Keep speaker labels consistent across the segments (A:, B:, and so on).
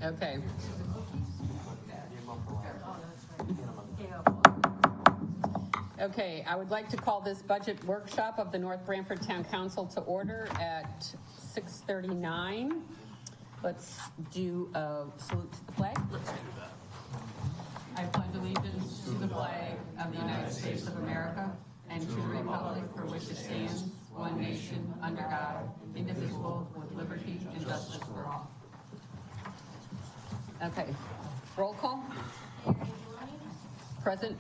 A: Okay. Okay, I would like to call this budget workshop of the North Branford Town Council to order at 6:39. Let's do a salute to the flag. Let's do that. I pledge allegiance to the flag of the United States of America and to the republic for which it stands, one nation, under God, indivisible, with liberty and justice for all. Okay, roll call. Present.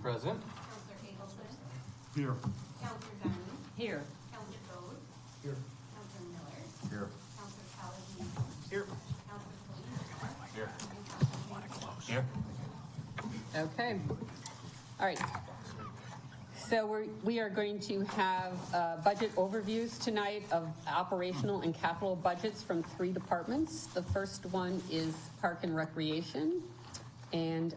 B: Present.
C: Councillor Hazelton.
B: Here.
C: Councillor Dunn.
A: Here.
C: Councillor Bode.
B: Here.
C: Councillor Miller.
B: Here.
C: Councillor Paladin.
B: Here.
C: Councillor Police.
B: Here.
C: And Councillor
B: Here.
A: Okay. All right. So we are going to have budget overviews tonight of operational and capital budgets from 3 departments. The first one is Park and Recreation. And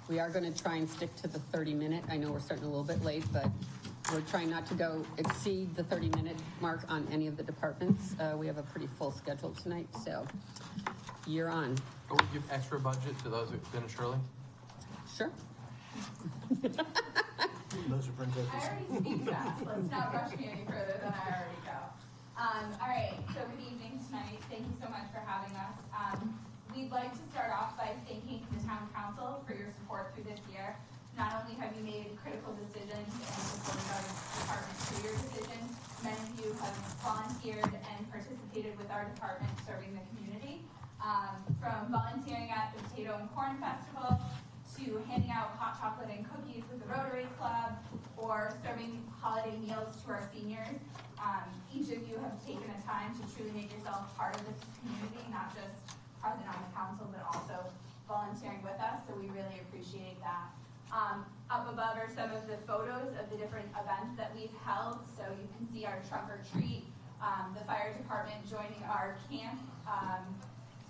A: we are going to try and stick to the 30-minute. I know we're starting a little bit late, but we're trying not to go exceed the 30-minute mark on any of the departments. We have a pretty full schedule tonight, so you're on.
B: Will we give extra budget to those that finish early?
A: Sure.
B: Those are princesses.
D: I already speak fast. Let's not rush me any further than I already go. All right, so good evening tonight. Thank you so much for having us. We'd like to start off by thanking the Town Council for your support through this year. Not only have you made critical decisions and supported our department through your decisions, many of you have volunteered and participated with our department serving the community. From volunteering at the Potato and Corn Festival, to handing out hot chocolate and cookies with the Rotary Club, or serving holiday meals to our seniors. Each of you have taken a time to truly make yourself part of this community, not just present on the council, but also volunteering with us, so we really appreciate that. Up above are some of the photos of the different events that we've held, so you can see our trunk or treat, the fire department joining our camp.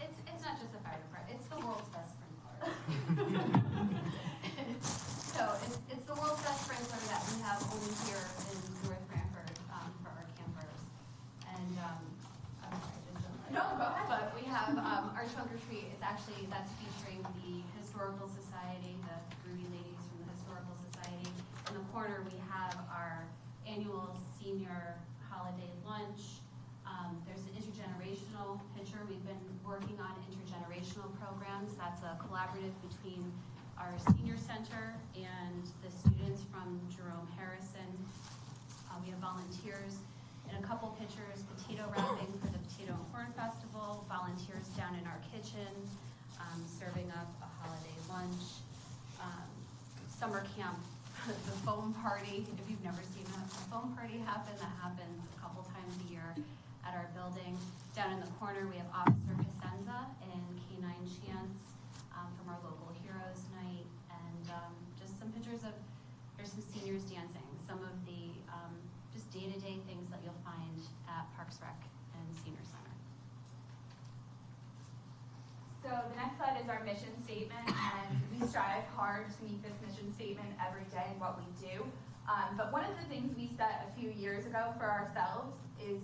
C: It's not just the fire department, it's the world's best sprinkler. So it's the world's best sprinkler that we have only here in North Branford for our campers. And I'm sorry, I just jumped right
D: No,
C: in.
D: go ahead.
C: But we have our trunk or treat. That's featuring the Historical Society, the Ruby ladies from the Historical Society. In the corner we have our annual senior holiday lunch. There's an intergenerational picture. We've been working on intergenerational programs. That's a collaborative between our senior center and the students from Jerome Harrison. We have volunteers in a couple pictures, potato wrapping for the Potato and Corn Festival, volunteers down in our kitchen, serving up a holiday lunch, summer camp, the foam party. If you've never seen a foam party happen, that happens a couple times a year at our building. Down in the corner we have Officer Casenza and K9 Chance from our local Heroes Night, and just some pictures of, there's some seniors dancing, some of the just day-to-day things that you'll find at Parks Rec and Senior Center.
D: So the next slide is our mission statement, and we strive hard to meet this mission statement every day in what we do. But one of the things we set a few years ago for ourselves is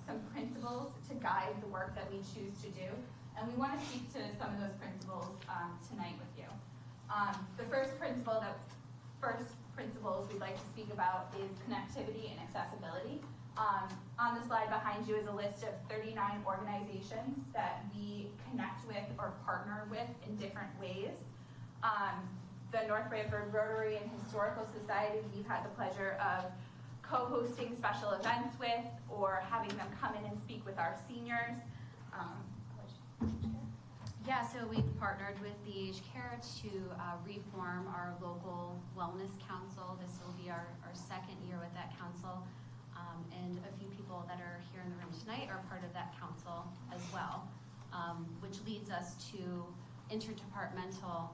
D: some principles to guide the work that we choose to do. And we want to speak to some of those principles tonight with you. The first principles we'd like to speak about is connectivity and accessibility. On the slide behind you is a list of 39 organizations that we connect with or partner with in different ways. The North Branford Rotary and Historical Society, we've had the pleasure of co-hosting special events with, or having them come in and speak with our seniors.
C: Yeah, so we've partnered with the Aged Care to reform our local wellness council. This will be our second year with that council. And a few people that are here in the room tonight are part of that council as well, which leads us to interdepartmental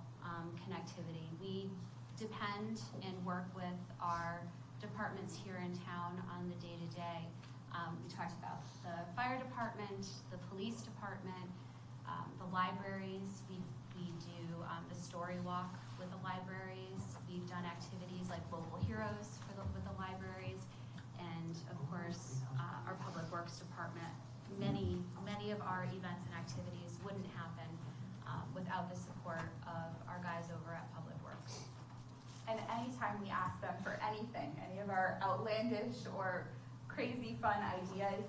C: connectivity. We depend and work with our departments here in town on the day-to-day. We talked about the fire department, the police department, the libraries. We do the story walk with the libraries. We've done activities like local heroes with the libraries, and of course our public works department. Many of of our events and activities wouldn't happen without the support of our guys over at Public Works.
D: And anytime we ask them for anything, any of our outlandish or crazy fun ideas,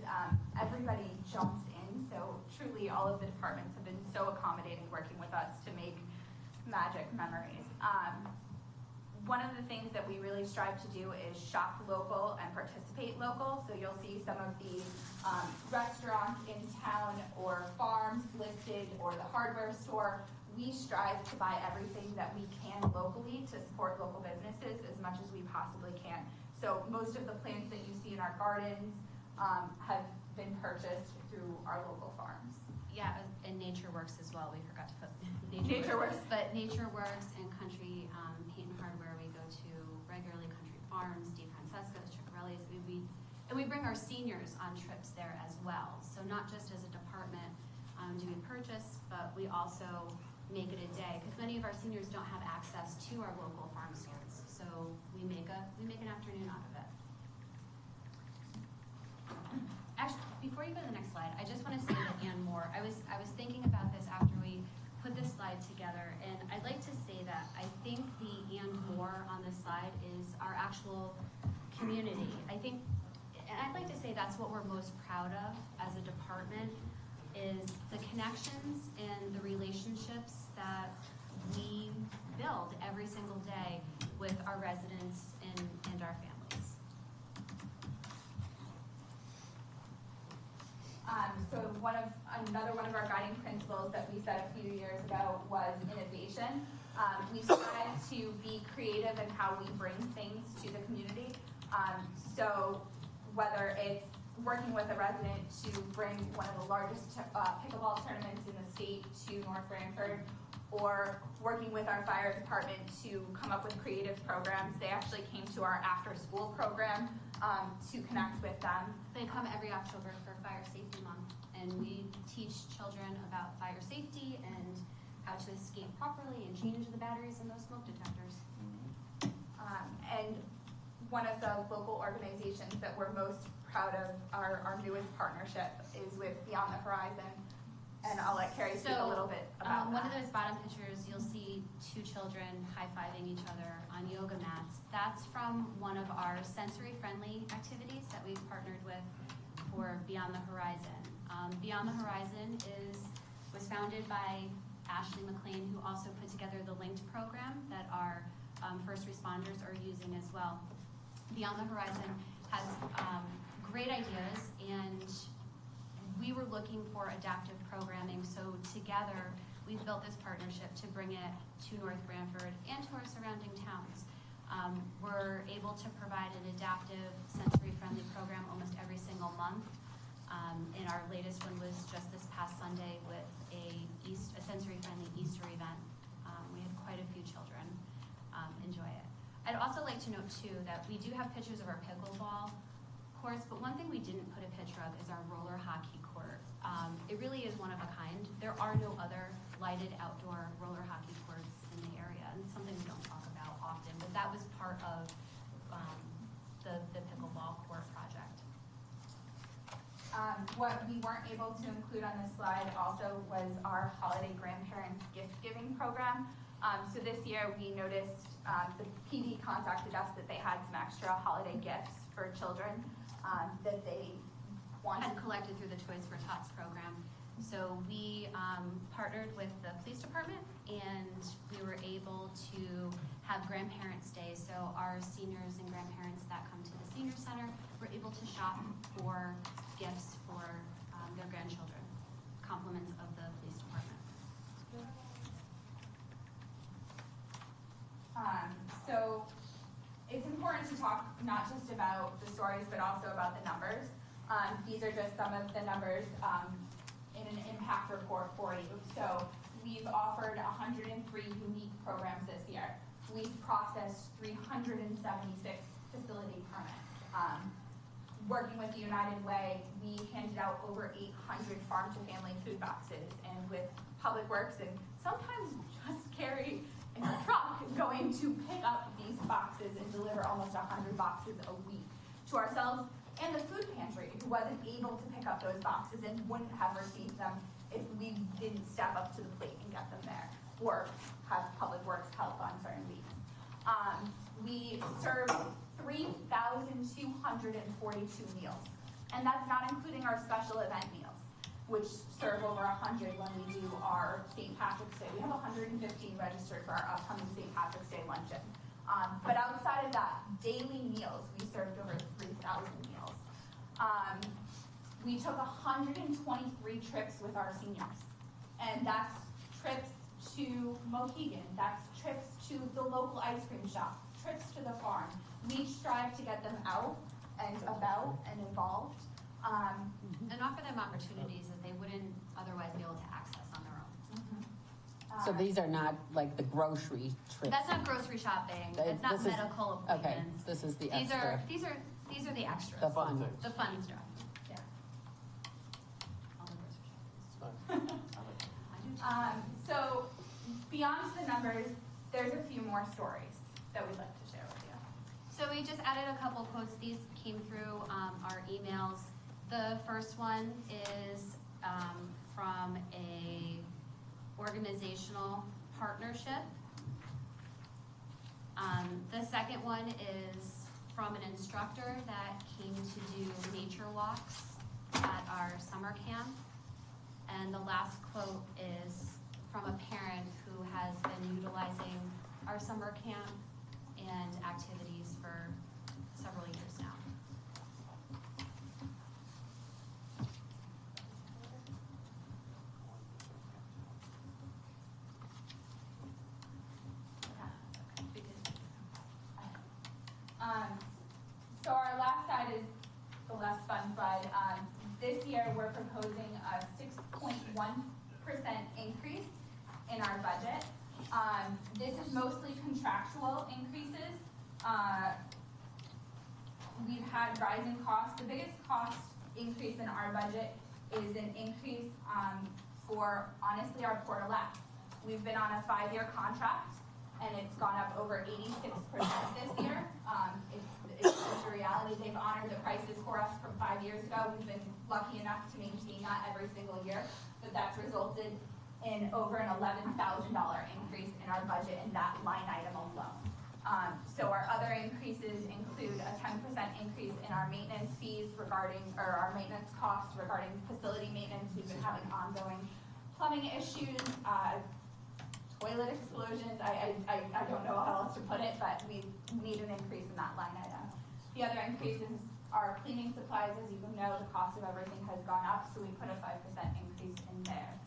D: everybody jumps in. So truly all of the departments have been so accommodating working with us to make magic memories. One of the things that we really strive to do is shop local and participate local. So you'll see some of the restaurants in town or farms listed or the hardware store. We strive to buy everything that we can locally to support local businesses as much as we possibly can. So most of the plants that you see in our gardens have been purchased through our local farms.
C: Yeah, and Nature Works as well. We forgot to put
D: Nature Works.
C: But Nature Works and Country Paint and Hardware, we go to regularly. Country Farms, Di Francesca's, Ciccarelli's. And we bring our seniors on trips there as well. So not just as a department do we purchase, but we also make it a day because many of our seniors don't have access to our local farm stands. So we make an afternoon out of it. Actually, before you go to the next slide, I just want to say that and more. I was thinking about this after we put this slide together, and I'd like to say that I think the and more on this slide is our actual community. And I'd like to say that's what we're most proud of as a department is the connections and the relationships that we build every single day with our residents and our families.
D: So another one of our guiding principles that we set a few years ago was innovation. We strive to be creative in how we bring things to the community. So whether it's working with a resident to bring one of the largest pickleball tournaments in the state to North Branford, or working with our fire department to come up with creative programs. They actually came to our after-school program to connect with them.
C: They come every October for Fire Safety Month, and we teach children about fire safety and how to escape properly and change the batteries in those smoke detectors.
D: And one of the local organizations that we're most proud of, our newest partnership, is with Beyond the Horizon. And I'll let Carrie speak a little bit about that.
C: One of those bottom pictures, you'll see two children high-fiving each other on yoga mats. That's from one of our sensory-friendly activities that we've partnered with for Beyond the Horizon. Beyond the Horizon was founded by Ashley McLean, who also put together the Linked program that our first responders are using as well. Beyond the Horizon has great ideas, and we were looking for adaptive programming, so together we've built this partnership to bring it to North Branford and to our surrounding towns. We're able to provide an adaptive, sensory-friendly program almost every single month. And our latest one was just this past Sunday with a sensory-friendly Easter event. We had quite a few children enjoy it. I'd also like to note too that we do have pictures of our pickleball courts, but one thing we didn't put a picture of is our roller hockey court. It really is one of a kind. There are no other lighted outdoor roller hockey courts in the area, and it's something we don't talk about often, but that was part of the pickleball court project.
D: What we weren't able to include on this slide also was our holiday grandparents gift giving program. So this year we noticed the PD contacted us that they had some extra holiday gifts for children that they wanted.
C: Had collected through the Toys for Tots program. So we partnered with the police department, and we were able to have grandparents' day. So our seniors and grandparents that come to the senior center were able to shop for gifts for their grandchildren, compliments of the police department.
D: So it's important to talk not just about the stories, but also about the numbers. These are just some of the numbers in an impact report for you. So we've offered 103 unique programs this year. We've processed 376 facility permits. Working with the United Way, we handed out over 800 farm-to-family food boxes, and with Public Works, and sometimes just Carrie in her truck going to pick up these boxes and deliver almost 100 boxes a week to ourselves and the food pantry, who wasn't able to pick up those boxes and wouldn't have received them if we didn't step up to the plate and get them there, or have Public Works help on certain weeks. We served 3,242 meals, and that's not including our special event meals, which serve over 100 when we do our St. Patrick's Day. We have 115 registered for our upcoming St. Patrick's Day luncheon. But outside of that, daily meals, we served over 3,000 meals. We took 123 trips with our seniors, and that's trips to Mohegan, that's trips to the local ice cream shop, trips to the farm. We strive to get them out and about and involved.
C: And offer them opportunities that they wouldn't otherwise be able to access on their own.
A: So these are not like the grocery trips?
C: That's not grocery shopping, that's not medical appointments.
A: Okay, this is the extra.
C: These are the extras.
A: The fun.
C: The fun stuff.
D: Yeah.
C: All the grocery shopping.
D: So beyond the numbers, there's a few more stories that we'd like to share with you.
C: So we just added a couple quotes. These came through our emails. The first one is from a organizational partnership. The second one is from an instructor that came to do nature walks at our summer camp. And the last quote is from a parent who has been utilizing our summer camp and activities for several years now.
D: So our last slide is the less fun slide. This year, we're proposing a 6.1% increase in our budget. This is mostly contractual increases. We've had rising costs. The biggest cost increase in our budget is an increase for, honestly, our portalettes. We've been on a 5-year contract, and it's gone up over 86% this year. It's just a reality. They've honored the prices for us from 5 years ago. We've been lucky enough to maintain that every single year, but that's resulted in over an $11,000 increase in our budget in that line item alone. So our other increases include a 10% increase in our maintenance fees regarding, or our maintenance costs regarding facility maintenance. We've been having ongoing plumbing issues, toilet explosions. I don't know how else to put it, but we need an increase in that line item. The other increases are cleaning supplies. As you know, the cost of everything has gone up, so we put a 5% increase in there.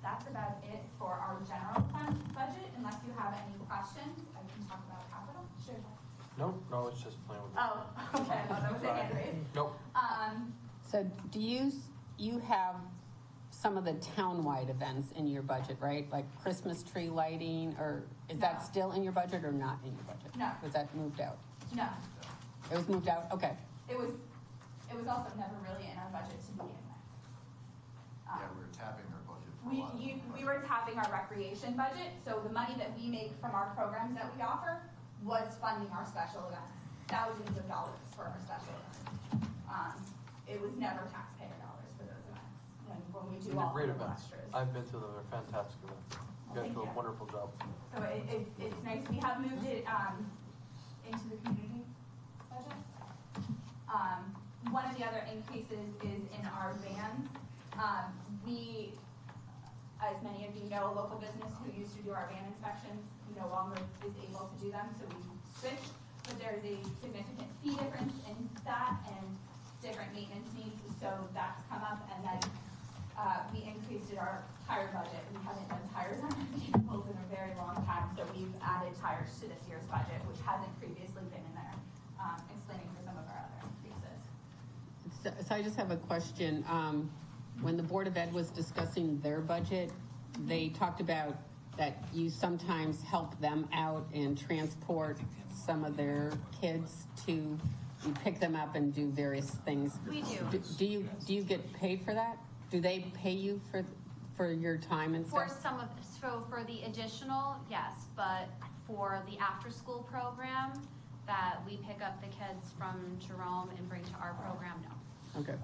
D: That's about it for our general fund budget. Unless you have any questions, I can talk about capital. Sure.
B: No, it's just playing with.
D: Oh, okay. No, that was a hand raise.
B: Nope.
A: So do you have some of the townwide events in your budget, right? Like Christmas tree lighting, or is that
D: No.
A: still in your budget or not in your budget?
D: No.
A: Was that moved out?
D: No,
A: It was moved out? Okay.
D: it was also never really in our budget to begin with.
E: Yeah, we were tapping our budget for a lot of them.
D: We were tapping our recreation budget, so the money that we make from our programs that we offer was funding our special events. Thousands of dollars for our special events. It was never taxpayer dollars for those events, when we do
B: They're
D: all
B: great
D: the
B: events.
D: extras.
B: I've been to them, they're fantastic events. You guys
D: Thank
B: do a
D: you.
B: wonderful job.
D: So it's nice, we have moved it, into the community budget. One of the other increases is in our vans. We, as many of you know, a local business who used to do our van inspections no longer is able to do them, so we switched. But there's a significant fee difference in that and different maintenance needs, so that's come up. And then we increased our tire budget. We haven't done tires on our vehicles in a very long time, so we've added tires to this year's budget, which hasn't previously been in there, explaining for some of our other increases.
A: So I just have a question. When the Board of Ed was discussing their budget, they talked about that you sometimes help them out and transport some of their kids to, you pick them up and do various things.
C: We do.
A: Do you get paid for that? Do they pay you for your time and
C: For
A: stuff?
C: some of, so for the additional, yes, but for the after-school program, that we pick up the kids from Jerome and bring to our program, no.
A: Okay.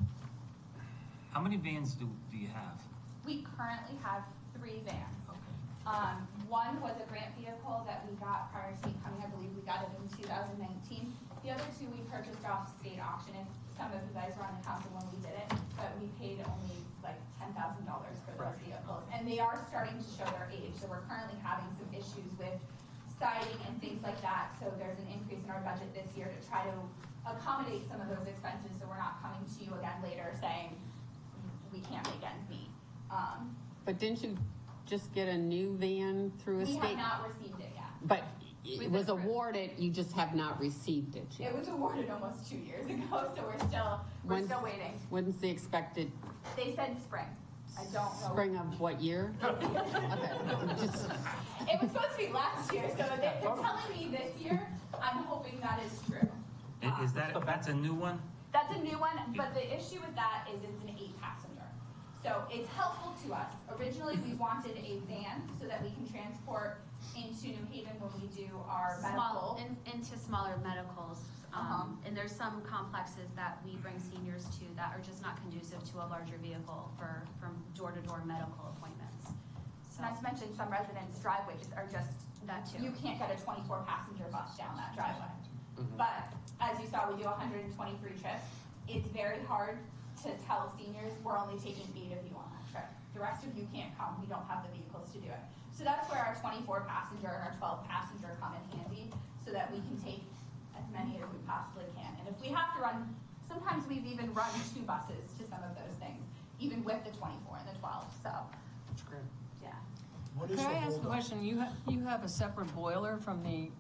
F: How many vans do you have?
D: We currently have 3 vans.
F: Okay.
D: One was a grant vehicle that we got prior to me coming. I believe we got it in 2019. The other 2 we purchased off state auction. And some of you guys were on the council when we did it, but we paid only like $10,000 for those vehicles. And they are starting to show their age. So we're currently having some issues with siding and things like that. So there's an increase in our budget this year to try to accommodate some of those expenses so we're not coming to you again later saying we can't make ends meet.
A: But didn't you just get a new van through a
D: We
A: state?
D: have not received it yet.
A: But it was awarded, you just have not received it yet.
D: It was awarded almost 2 years ago, so we're still waiting.
A: When's the expected
D: They said spring. I don't know.
A: spring of what year? Okay, just,
D: It was supposed to be last year, so they're telling me this year. I'm hoping that is true.
F: Is that's a new one?
D: That's a new one, but the issue with that is it's an 8-passenger. So it's helpful to us. Originally, we wanted a van so that we can transport into New Haven when we do our medical.
C: Into smaller medicals. And there's some complexes that we bring seniors to that are just not conducive to a larger vehicle from door-to-door medical appointments. So
D: Not to mention some residents' driveways are just,
C: that too.
D: you can't get a 24-passenger bus down that driveway. But as you saw, we do 123 trips. It's very hard to tell seniors, we're only taking 8 of you on that trip. The rest of you can't come, we don't have the vehicles to do it. So that's where our 24-passenger and our 12-passenger come in handy so that we can take as many as we possibly can. And if we have to run, sometimes we've even run 2 buses to some of those things, even with the 24 and the 12, so,
B: That's great.
D: yeah.
G: What is
H: Could
G: the
H: I ask a
G: holdup?
H: question? You have a separate boiler from the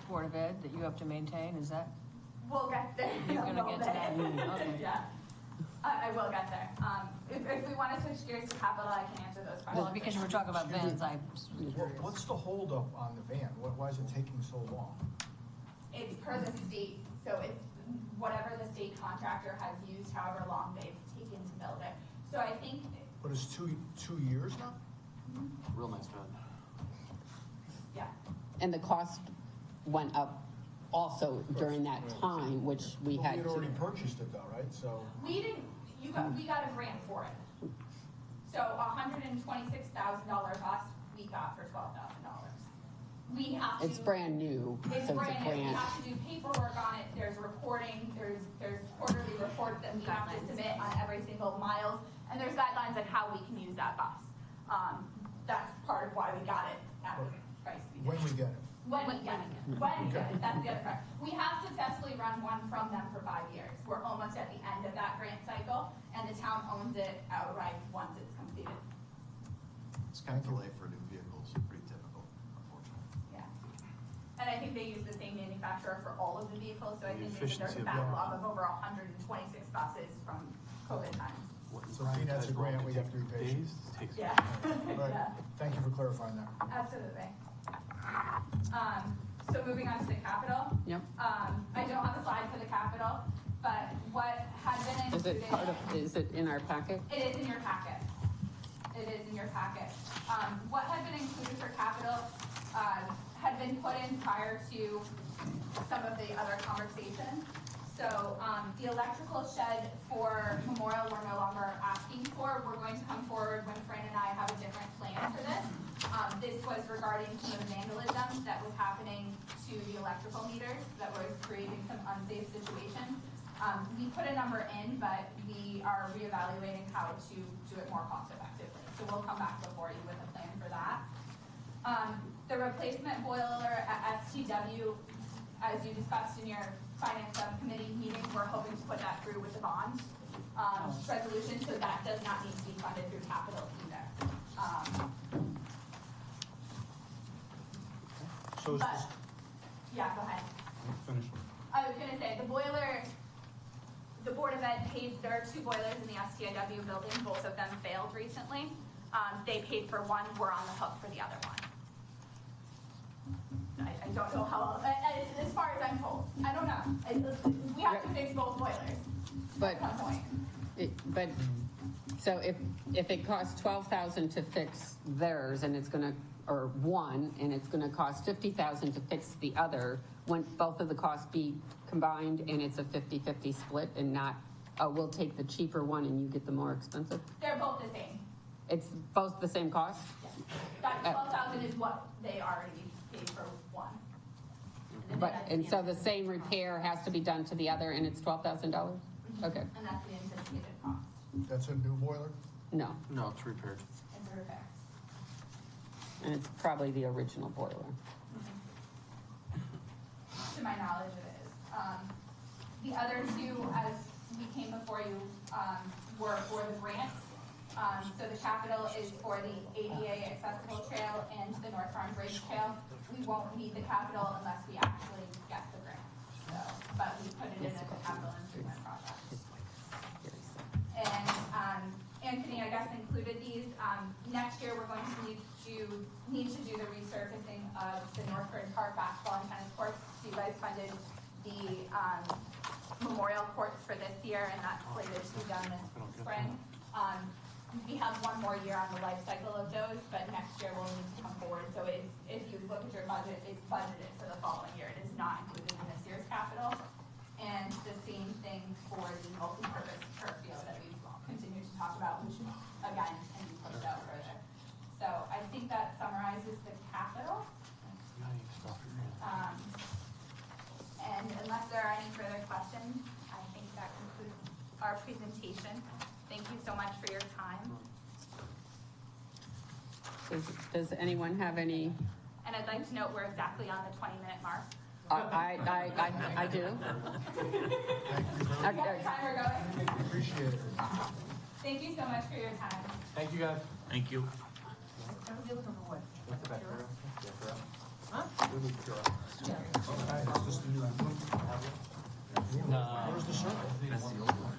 H: Board of Ed that you have to maintain, is that?
D: We'll get there. in
H: You're
D: a
H: gonna
D: little
H: get to
D: bit.
H: that? Okay.
D: Yeah, I will get there. If we want to switch gears to capital, I can answer those questions.
H: Well, because you were talking about
G: Excuse me.
H: vans, I was curious.
G: What's the holdup on the van? Why is it taking so long?
D: It's per the state, so it's whatever the state contractor has used, however long they've taken to build it. So I think,
G: But it's two years now?
B: Real nice van.
D: yeah,
A: and the cost went up also during that time, which we
G: Well,
A: had
G: We had already
A: to.
G: purchased it though, right? So,
D: we didn't, we got a grant for it. So $126,000 bus, we got for $12,000. We have to.
A: It's brand new,
D: It's
A: so it's
D: brand
A: a
D: new, we
A: grant.
D: have to do paperwork on it, there's reporting, there's quarterly reports that we have to
C: Guidelines.
D: submit on every single miles, and there's guidelines on how we can use that bus. That's part of why we got it at the price we did.
G: when we get it?
D: When we get it, that's the other part. We have successfully run one from them for 5 years. We're almost at the end of that grant cycle, and the town owns it outright once it's completed.
E: It's kind of delay for new vehicles, pretty typical, unfortunately.
D: Yeah. And I think they use the same manufacturer for all of the vehicles, so I
B: The
D: think there's
B: efficiency
D: a
B: of
D: backlog of over 126 buses from COVID times.
G: So being that's a grant, we have to be patient.
B: Days, it takes.
D: Yeah.
G: All right,
D: Yeah.
G: thank you for clarifying that.
D: Absolutely. So moving on to the capital.
A: Yep.
D: I don't have a slide for the capital, but what had been
A: Is
D: included.
A: it part of, is it in our packet?
D: It is in your packet. It is in your packet. What had been included for capital, had been put in prior to some of the other conversations. So, the electrical shed for Memorial, we're no longer asking for. We're going to come forward when Fran and I have a different plan for this. This was regarding some of the vandalism that was happening to the electrical meters that was creating some unsafe situations. We put a number in, but we are reevaluating how to do it more cost effectively. So we'll come back before you with a plan for that. The replacement boiler at STW, as you discussed in your finance subcommittee meeting, we're hoping to put that through with the bond resolution, so that does not need to be funded through capital either.
G: So is
D: But,
G: this,
D: yeah, go ahead.
G: finish.
D: I was gonna say, the boiler, the Board of Ed paid, there are 2 boilers in the STIW building, both of them failed recently. They paid for one, we're on the hook for the other one. I don't know how, as far as I'm told, I don't know. We have to fix both boilers
A: But,
D: at some point.
A: but So if it costs 12,000 to fix theirs and it's gonna, or one, and it's gonna cost 50,000 to fix the other, wouldn't both of the costs be combined and it's a 50-50 split and not, oh, we'll take the cheaper one and you get the more expensive?
D: They're both the same.
A: It's both the same cost?
D: That 12,000 is what they already paid for one.
A: And so the same repair has to be done to the other and it's $12,000? Okay,
D: And that's the anticipated cost.
G: That's a new boiler?
A: no,
B: No, it's repaired.
D: It's a repair.
A: and it's probably the original boiler.
D: To my knowledge, it is. The other two, as we came before you, were for the grants. So the capital is for the ADA accessible trail and the North Farm Bridge Trail. We won't need the capital unless we actually get the grant. So, but we put it in as a capital improvement project. And Anthony, I guess, included these. Next year, we're going to need to do the resurfacing of the Northford Park basketball and tennis courts. So you guys funded the memorial courts for this year, and that's slated to be done this spring. We have one more year on the life cycle of those, but next year we'll need to come forward. So if you look at your budget, it's budgeted for the following year. It is not included in this year's capital. And the same thing for the multi-purpose turf field that we continue to talk about, which again can be pushed out further. So I think that summarizes the capital. And unless there are any further questions, I think that concludes our presentation. Thank you so much for your time.
A: Does anyone have any?
D: And I'd like to note we're exactly on the 20-minute mark.
A: I do.
D: You got the timer going?
G: Appreciate it.
D: Thank you so much for your time.
B: Thank you, guys.
F: Thank you.
H: Huh?
G: Is this the new emblem? Where's the circle?
F: That's the old one.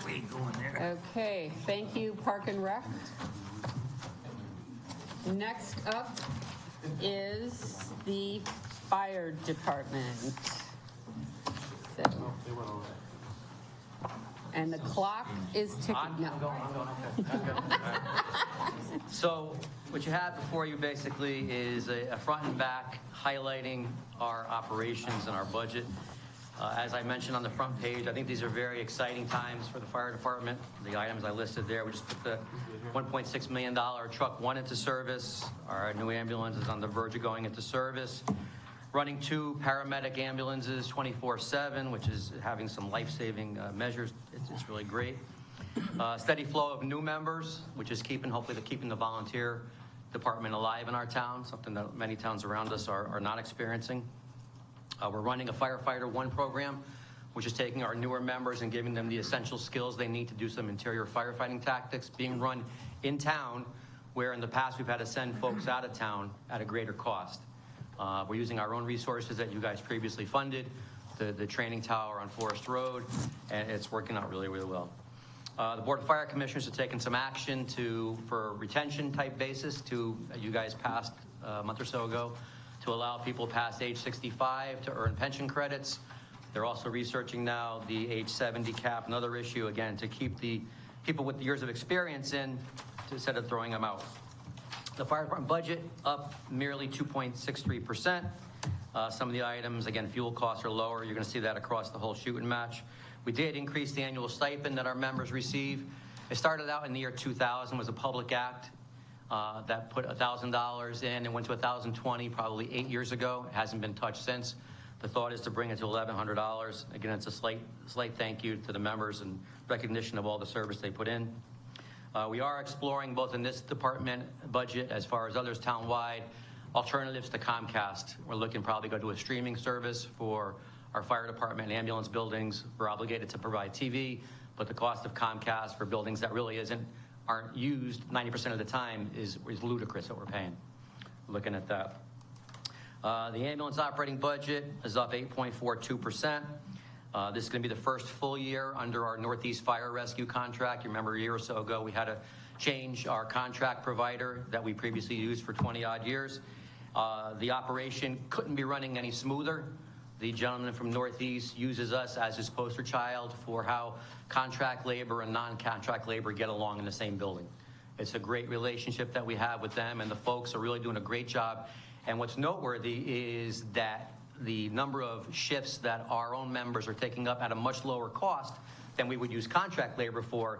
F: We ain't going there.
A: Okay, thank you, Park and Rec. Next up is the fire department. So,
B: They went over.
A: and the clock is ticking.
I: I'm
A: No.
I: going, okay. All right. So what you have before you basically is a front and back highlighting our operations and our budget. As I mentioned on the front page, I think these are very exciting times for the fire department. The items I listed there, we just put the $1.6 million truck 1 into service. Our new ambulance is on the verge of going into service. Running 2 paramedic ambulances 24/7, which is having some life-saving measures. It's really great. Steady flow of new members, which is hopefully keeping the volunteer department alive in our town, something that many towns around us are not experiencing. We're running a Firefighter 1 program, which is taking our newer members and giving them the essential skills they need to do some interior firefighting tactics, being run in town, where in the past we've had to send folks out of town at a greater cost. We're using our own resources that you guys previously funded, the training tower on Forest Road, and it's working out really, really well. The Board of Fire Commissioners have taken some action for retention type basis you guys passed a month or so ago, to allow people past age 65 to earn pension credits. They're also researching now the age 70 cap, another issue, again, to keep the people with the years of experience in instead of throwing them out. The fire department budget up merely 2.63%. Some of the items, again, fuel costs are lower. You're going to see that across the whole shoot and match. We did increase the annual stipend that our members receive. It started out in the year 2000, was a public act that put $1,000 in and went to $1,020 probably 8 years ago. It hasn't been touched since. The thought is to bring it to $1,100. Again, it's a slight thank you to the members and recognition of all the service they put in. We are exploring both in this department budget as far as others townwide alternatives to Comcast. We're looking probably go to a streaming service for our fire department and ambulance buildings. We're obligated to provide TV, but the cost of Comcast for buildings that really aren't used 90% of the time is ludicrous that we're paying. Looking at that. The ambulance operating budget is up 8.42%. This is going to be the first full year under our Northeast Fire Rescue contract. You remember a year or so ago we had to change our contract provider that we previously used for 20 odd years. The operation couldn't be running any smoother the gentleman from Northeast uses us as his poster child for how contract labor and non-contract labor get along in the same building. It's a great relationship that we have with them, and the folks are really doing a great job. And what's noteworthy is that the number of shifts that our own members are taking up at a much lower cost than we would use contract labor for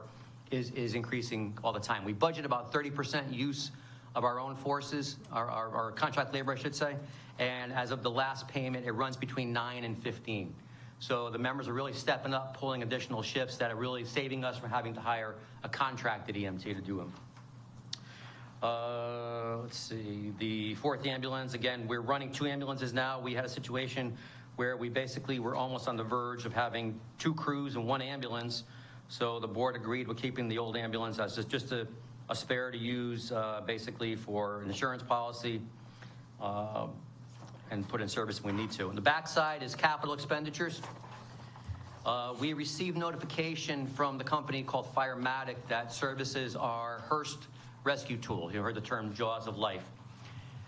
I: is increasing all the time. We budget about 30% use of our own forces, our contract labor, I should say, and as of the last payment, it runs between 9 and 15. So the members are really stepping up, pulling additional shifts that are really saving us from having to hire a contracted EMT to do them. Let's see, the 4th ambulance, again, we're running 2 ambulances now. We had a situation where we basically were almost on the verge of having 2 crews and 1 ambulance. So the board agreed with keeping the old ambulance as just a spare to use basically for insurance policy and put in service when we need to. And the backside is capital expenditures. We received notification from the company called Firematic that services our Hearst rescue tool. You heard the term jaws of life.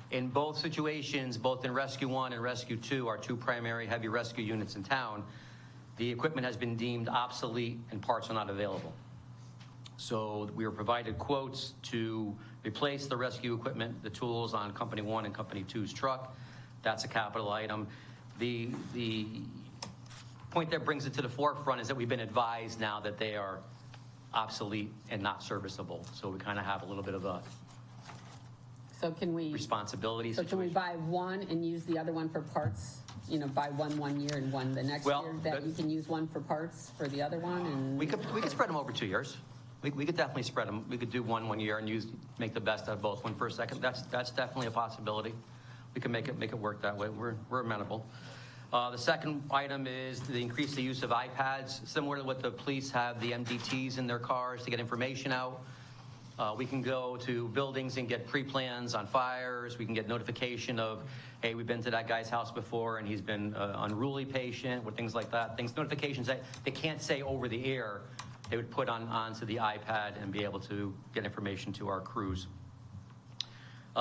I: In both situations, both in Rescue 1 and Rescue 2, our 2 primary heavy rescue units in town, the equipment has been deemed obsolete and parts are not available. So we were provided quotes to replace the rescue equipment, the tools on Company 1 and Company 2's truck. That's a capital item. The point that brings it to the forefront is that we've been advised now that they are obsolete and not serviceable. So we kind of have a little bit of a
A: So can we,
I: responsibility
A: so can we
I: situation.
A: buy one and use the other one for parts? You know, buy one year and one the next
I: Well,
A: year, that we can use one for parts for the other one, and?
I: We could spread them over 2 years. We could definitely spread them. We could do one year and make the best out of both, one for a second. That's definitely a possibility. We can make it work that way. We're amenable. The second item is to increase the use of iPads, similar to what the police have the MDTs in their cars to get information out. We can go to buildings and get pre-plans on fires. We can get notification of, hey, we've been to that guy's house before and he's been unruly patient, or things like that. Notifications that they can't say over the air, they would put onto the iPad and be able to get information to our crews.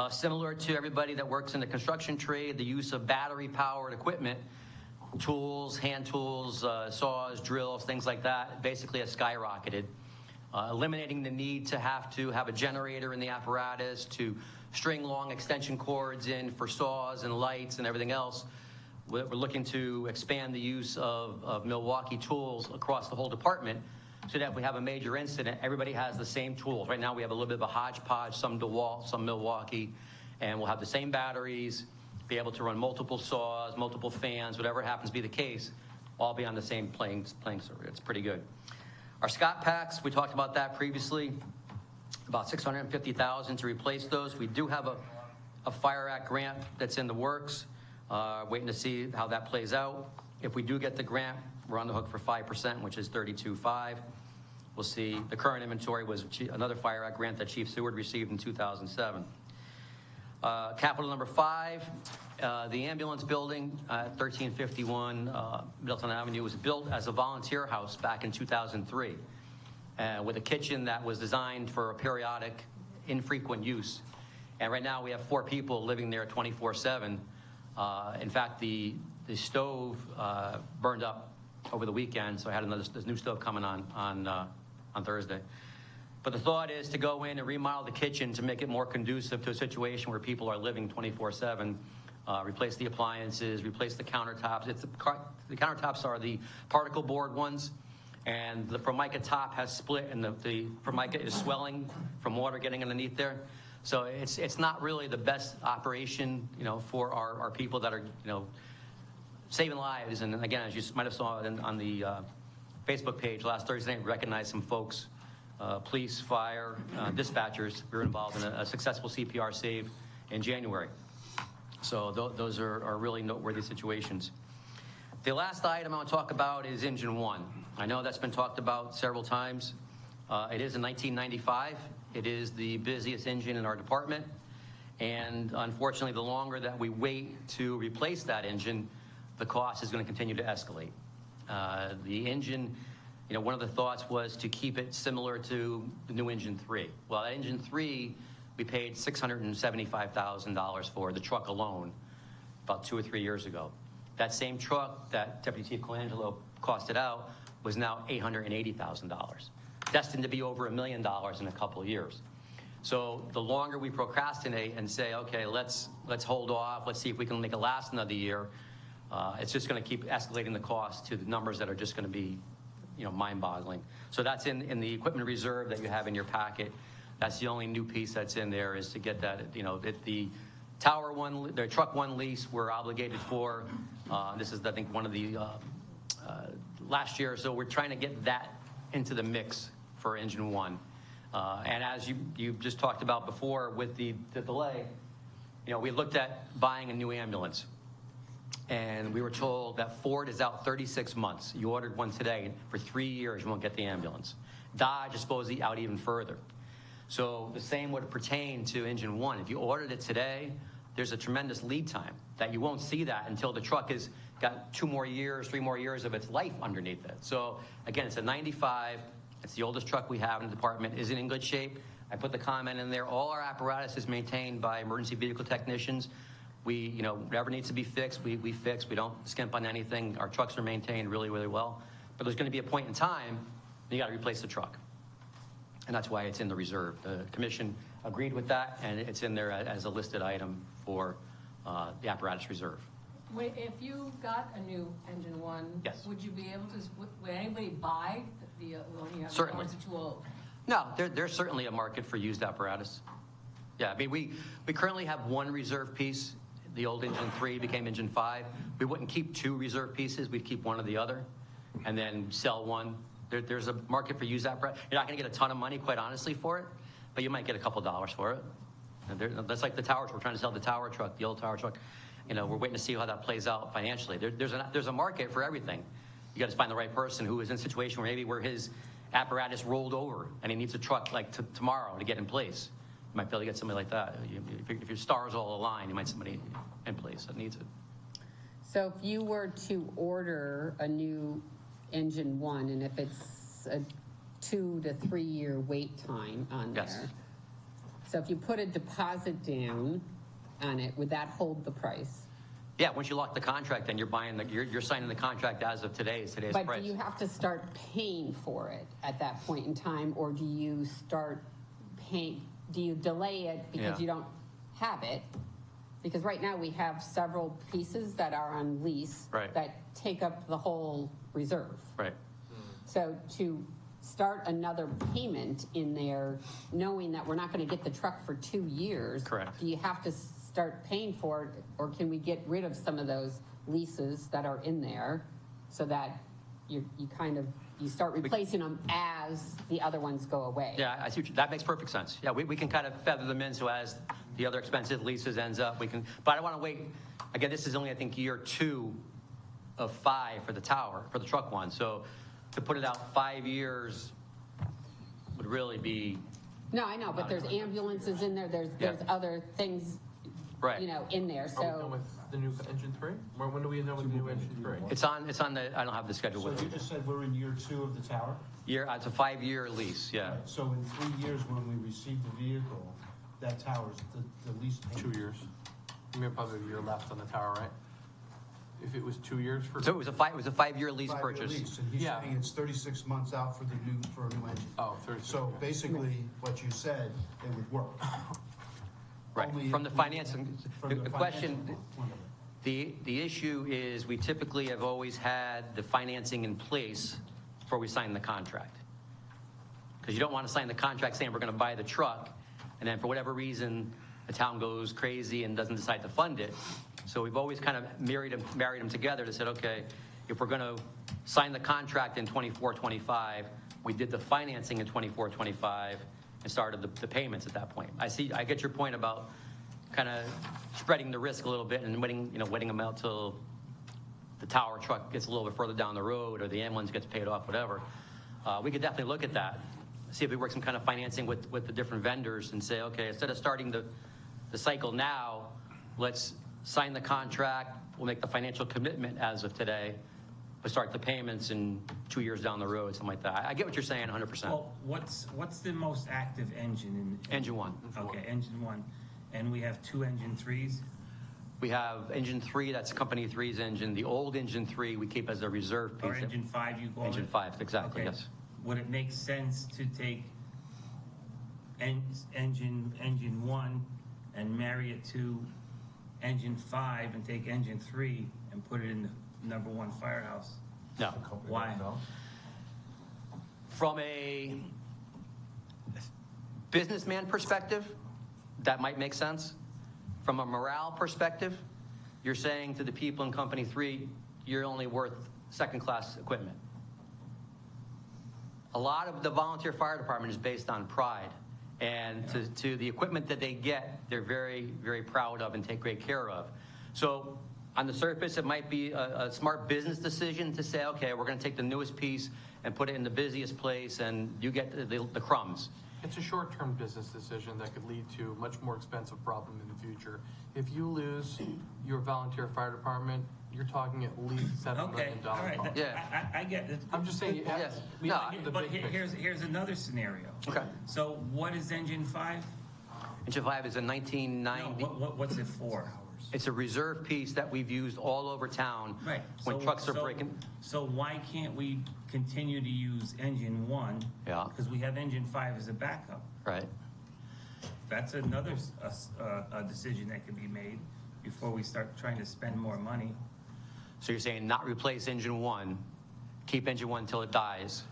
I: Similar to everybody that works in the construction trade, the use of battery-powered equipment, tools, hand tools, saws, drills, things like that, basically has skyrocketed. Eliminating the need to have a generator in the apparatus, to string long extension cords in for saws and lights and everything else. We're looking to expand the use of Milwaukee tools across the whole department so that if we have a major incident, everybody has the same tools. Right now we have a little bit of a hodgepodge, some DeWalt, some Milwaukee, and we'll have the same batteries, be able to run multiple saws, multiple fans, whatever happens to be the case, all be on the same playing server. It's pretty good. Our Scott packs, we talked about that previously, about $650,000 to replace those. We do have a Fire Act grant that's in the works, waiting to see how that plays out. If we do get the grant, we're on the hook for 5%, which is $32.5. We'll see. The current inventory was another Fire Act grant that Chief Seward received in 2007. Capital number 5, the ambulance building at 1351 Middleton Avenue was built as a volunteer house back in 2003 with a kitchen that was designed for a periodic, infrequent use. And right now we have 4 people living there 24/7. In fact, the stove burned up over the weekend, so I had this new stove coming on Thursday. But the thought is to go in and remodel the kitchen to make it more conducive to a situation where people are living 24/7, replace the appliances, replace the countertops. The countertops are the particle board ones, and the Formica top has split, and the Formica is swelling from water getting underneath there. So it's not really the best operation, for our people that are, saving lives. And again, as you might have saw on the Facebook page last Thursday, we recognized some folks, police, fire, dispatchers. We were involved in a successful CPR save in January. So those are really noteworthy situations. The last item I want to talk about is Engine 1. I know that's been talked about several times. It is a 1995. It is the busiest engine in our department. And unfortunately, the longer that we wait to replace that engine, the cost is going to continue to escalate. The engine, one of the thoughts was to keep it similar to the new Engine 3. Well, that Engine 3, we paid $675,000 for the truck alone about 2 or 3 years ago. That same truck that Deputy Chief Colangelo costed out was now $880,000, destined to be over $1 million in a couple of years. So the longer we procrastinate and say, okay, let's hold off, let's see if we can make it last another year, it's just going to keep escalating the cost to the numbers that are just going to be, mind-boggling. So that's in the equipment reserve that you have in your packet. That's the only new piece that's in there, is to get that, the Tower One, the Truck One lease we're obligated for. This is, I think, one of the last year. So we're trying to get that into the mix for Engine One. And as you just talked about before with the delay, we looked at buying a new ambulance. And we were told that Ford is out 36 months. You ordered one today. For 3 years, you won't get the ambulance. Dodge is supposedly out even further. So the same would pertain to Engine One. If you ordered it today, there's a tremendous lead time that you won't see that until the truck has got 2 more years, 3 more years of its life underneath it. So again, it's a 95. It's the oldest truck we have in the department. Isn't in good shape. I put the comment in there. All our apparatus is maintained by emergency vehicle technicians. We, whatever needs to be fixed, we fix. We don't skimp on anything. Our trucks are maintained really, really well. But there's going to be a point in time you got to replace the truck. And that's why it's in the reserve. The commission agreed with that, and it's in there as a listed item for the apparatus reserve.
H: Wait, if you got a new Engine One,
I: Yes.
H: would you be able to, would anybody buy the one you have?
I: Certainly.
H: Or is it too old?
I: No, there's certainly a market for used apparatus. Yeah, I mean, we currently have one reserve piece. The old Engine 3 became Engine 5. We wouldn't keep 2 reserve pieces. We'd keep one or the other and then sell one. There's a market for used apparatus. You're not going to get a ton of money, quite honestly, for it, but you might get a couple dollars for it. And that's like the tower truck. We're trying to sell the tower truck, the old tower truck. We're waiting to see how that plays out financially. There's a market for everything. You got to find the right person who is in a situation where his apparatus rolled over and he needs a truck like tomorrow to get in place. You might be able to get somebody like that. If your stars all align, you might somebody in place that needs it.
A: So if you were to order a new Engine One, and if it's a 2 to 3 year wait time on
I: Yes.
A: there, so if you put a deposit down on it, would that hold the price?
I: Yeah, once you lock the contract, then you're signing the contract as of today's
A: But
I: price.
A: do you have to start paying for it at that point in time, or do you start paying? Do you delay it because you don't have it? Because right now we have several pieces that are on lease that take up the whole reserve.
I: Right.
A: So to start another payment in there, knowing that we're not going to get the truck for 2 years,
I: Correct.
A: do you have to start paying for it, or can we get rid of some of those leases that are in there so that you start replacing them as the other ones go away?
I: Yeah, I see that makes perfect sense. Yeah, we can kind of feather them in so as the other expensive leases ends up, we can, but I don't want to wait. Again, this is only, I think, year 2 of 5 for the tower, for the truck one. So to put it out 5 years would really be.
A: No, I know, but there's ambulances in there, there's other things, in there,
B: Are we
A: so.
B: done with the new Engine 3? When do we know with the new Engine 3?
I: It's on the, I don't have the schedule
J: So
I: with
J: you
I: me.
J: just said we're in year 2 of the tower?
I: It's a 5-year lease, yeah.
J: Right, so in 3 years, when we receive the vehicle, that tower's the lease payment.
B: 2 years. We have probably a year left on the tower, right? If it was 2 years for.
I: So it was a 5-year lease
J: 5-year
I: purchase.
J: lease, and he's saying it's 36 months out for a new engine.
B: Oh, 36.
J: So basically, what you said, it would work.
I: Right,
J: Only
I: from the
J: if
I: financing,
J: from
I: the question,
J: financial point of it.
I: the issue is we typically have always had the financing in place before we sign the contract. Because you don't want to sign the contract saying we're going to buy the truck, and then for whatever reason, the town goes crazy and doesn't decide to fund it. So we've always kind of married them together to say, okay, if we're going to sign the contract in 24-25, we did the financing in 24-25 and started the payments at that point. I get your point about kind of spreading the risk a little bit and waiting them out till the tower truck gets a little bit further down the road or the ambulance gets paid off, whatever. We could definitely look at that, see if we work some kind of financing with the different vendors and say, okay, instead of starting the cycle now, let's sign the contract, we'll make the financial commitment as of today, but start the payments in 2 years down the road, something like that. I get what you're saying 100%.
F: Well, what's the most active engine in?
I: Engine 1.
F: Okay, Engine 1. And we have 2 Engine 3s?
I: We have engine 3, that's company 3's engine. The old engine 3 we keep as a reserve piece.
F: Or engine 5 you call it?
I: Engine 5, exactly,
F: Okay.
I: yes.
F: Would it make sense to take engine 1 and marry it to engine 5 and take engine 3 and put it in the number 1 firehouse?
I: No.
F: Why?
I: From a businessman perspective, that might make sense. From a morale perspective, you're saying to the people in company 3, you're only worth second-class equipment. A lot of the volunteer fire department is based on pride, and to the equipment that they get, they're very, very proud of and take great care of. So on the surface, it might be a smart business decision to say, okay, we're going to take the newest piece and put it in the busiest place, and you get the crumbs.
B: It's a short-term business decision that could lead to a much more expensive problem in the future. If you lose your volunteer fire department, you're talking at least $7
F: Okay,
B: million
F: all right.
B: cost.
I: Yeah.
F: I get it.
B: I'm just saying, you have
I: Yes.
B: to be
I: No,
B: looking at the
F: But
B: big picture.
F: here's another scenario.
I: Okay.
F: So what is engine 5?
I: Engine 5 is a
F: No,
I: 1990.
F: what's it for?
I: It's a reserve piece that we've used all over town
F: Right.
I: when trucks are breaking.
F: So why can't we continue to use engine 1?
I: Yeah.
F: Because we have engine 5 as a backup.
I: Right.
F: That's another a decision that can be made before we start trying to spend more money.
I: So you're saying not replace engine 1, keep engine 1 until it dies,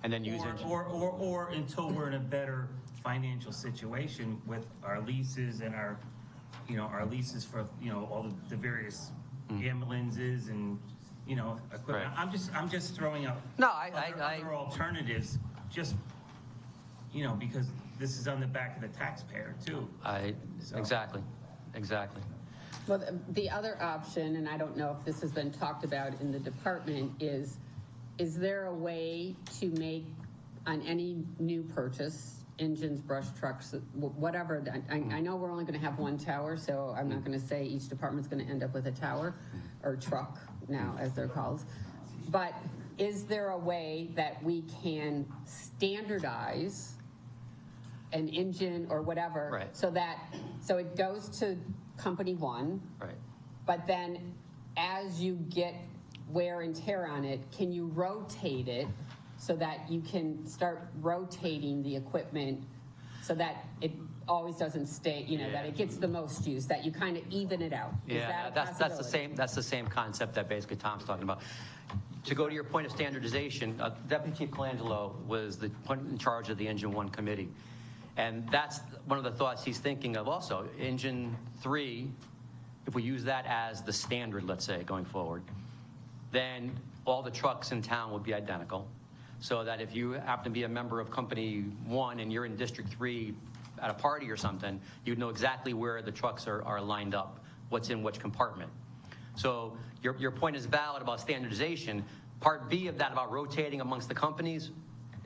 I: and then use engine.
F: Or until we're in a better financial situation with our leases and our leases for, all the various ambulances and, equipment.
I: Right.
F: I'm just throwing out
I: No,
F: other alternatives, just, because this is on the back of the taxpayer too. So-
I: Exactly.
A: Well, the other option, and I don't know if this has been talked about in the department, is there a way to make, on any new purchase, engines, brush trucks, whatever, I know we're only going to have one tower, so I'm not going to say each department's going to end up with a tower, or truck now, as they're called. But is there a way that we can standardize an engine or whatever?
I: Right.
A: So it goes to company 1,
I: Right.
A: but then as you get wear and tear on it, can you rotate it so that you can start rotating the equipment so that it always doesn't stay, that it gets the most use, that you kind of even it out? Is
I: Yeah,
A: that a possibility?
I: that's the same concept that basically Tom's talking about. To go to your point of standardization, Deputy Chief Colangelo was the one in charge of the Engine 1 committee. And that's one of the thoughts he's thinking of also. Engine 3, if we use that as the standard, let's say, going forward, then all the trucks in town would be identical. So that if you happen to be a member of Company 1 and you're in District 3 at a party or something, you'd know exactly where the trucks are lined up, what's in which compartment. So your point is valid about standardization. Part B of that about rotating amongst the companies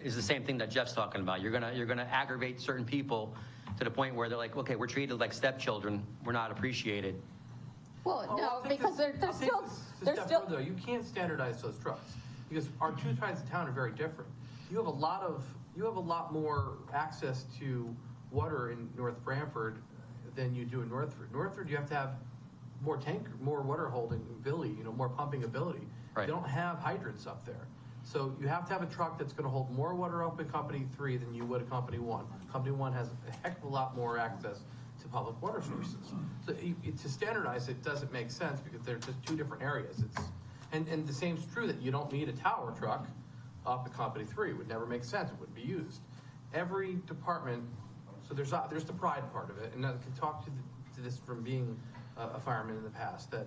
I: is the same thing that Jeff's talking about. You're gonna aggravate certain people to the point where they're like, okay, we're treated like stepchildren. We're not appreciated.
A: Well,
B: I'll
A: no,
B: take
A: because
B: this-
A: they're
B: I'll take
A: still,
B: this a
A: they're
B: step
A: still,
B: further, though. You can't standardize those trucks because our two sides of town are very different. You have a lot more access to water in North Branford than you do in Northford. Northford, you have to have more water holding ability, more pumping ability.
I: Right.
B: They don't have hydrants up there. So you have to have a truck that's gonna hold more water up in Company 3 than you would at Company 1. Company 1 has a heck of a lot more access to public water sources. So to standardize it doesn't make sense because they're just two different areas. And the same's true that you don't need a tower truck up at Company 3. It would never make sense. It wouldn't be used. Every department, so there's the pride part of it, and I can talk to this from being a fireman in the past, that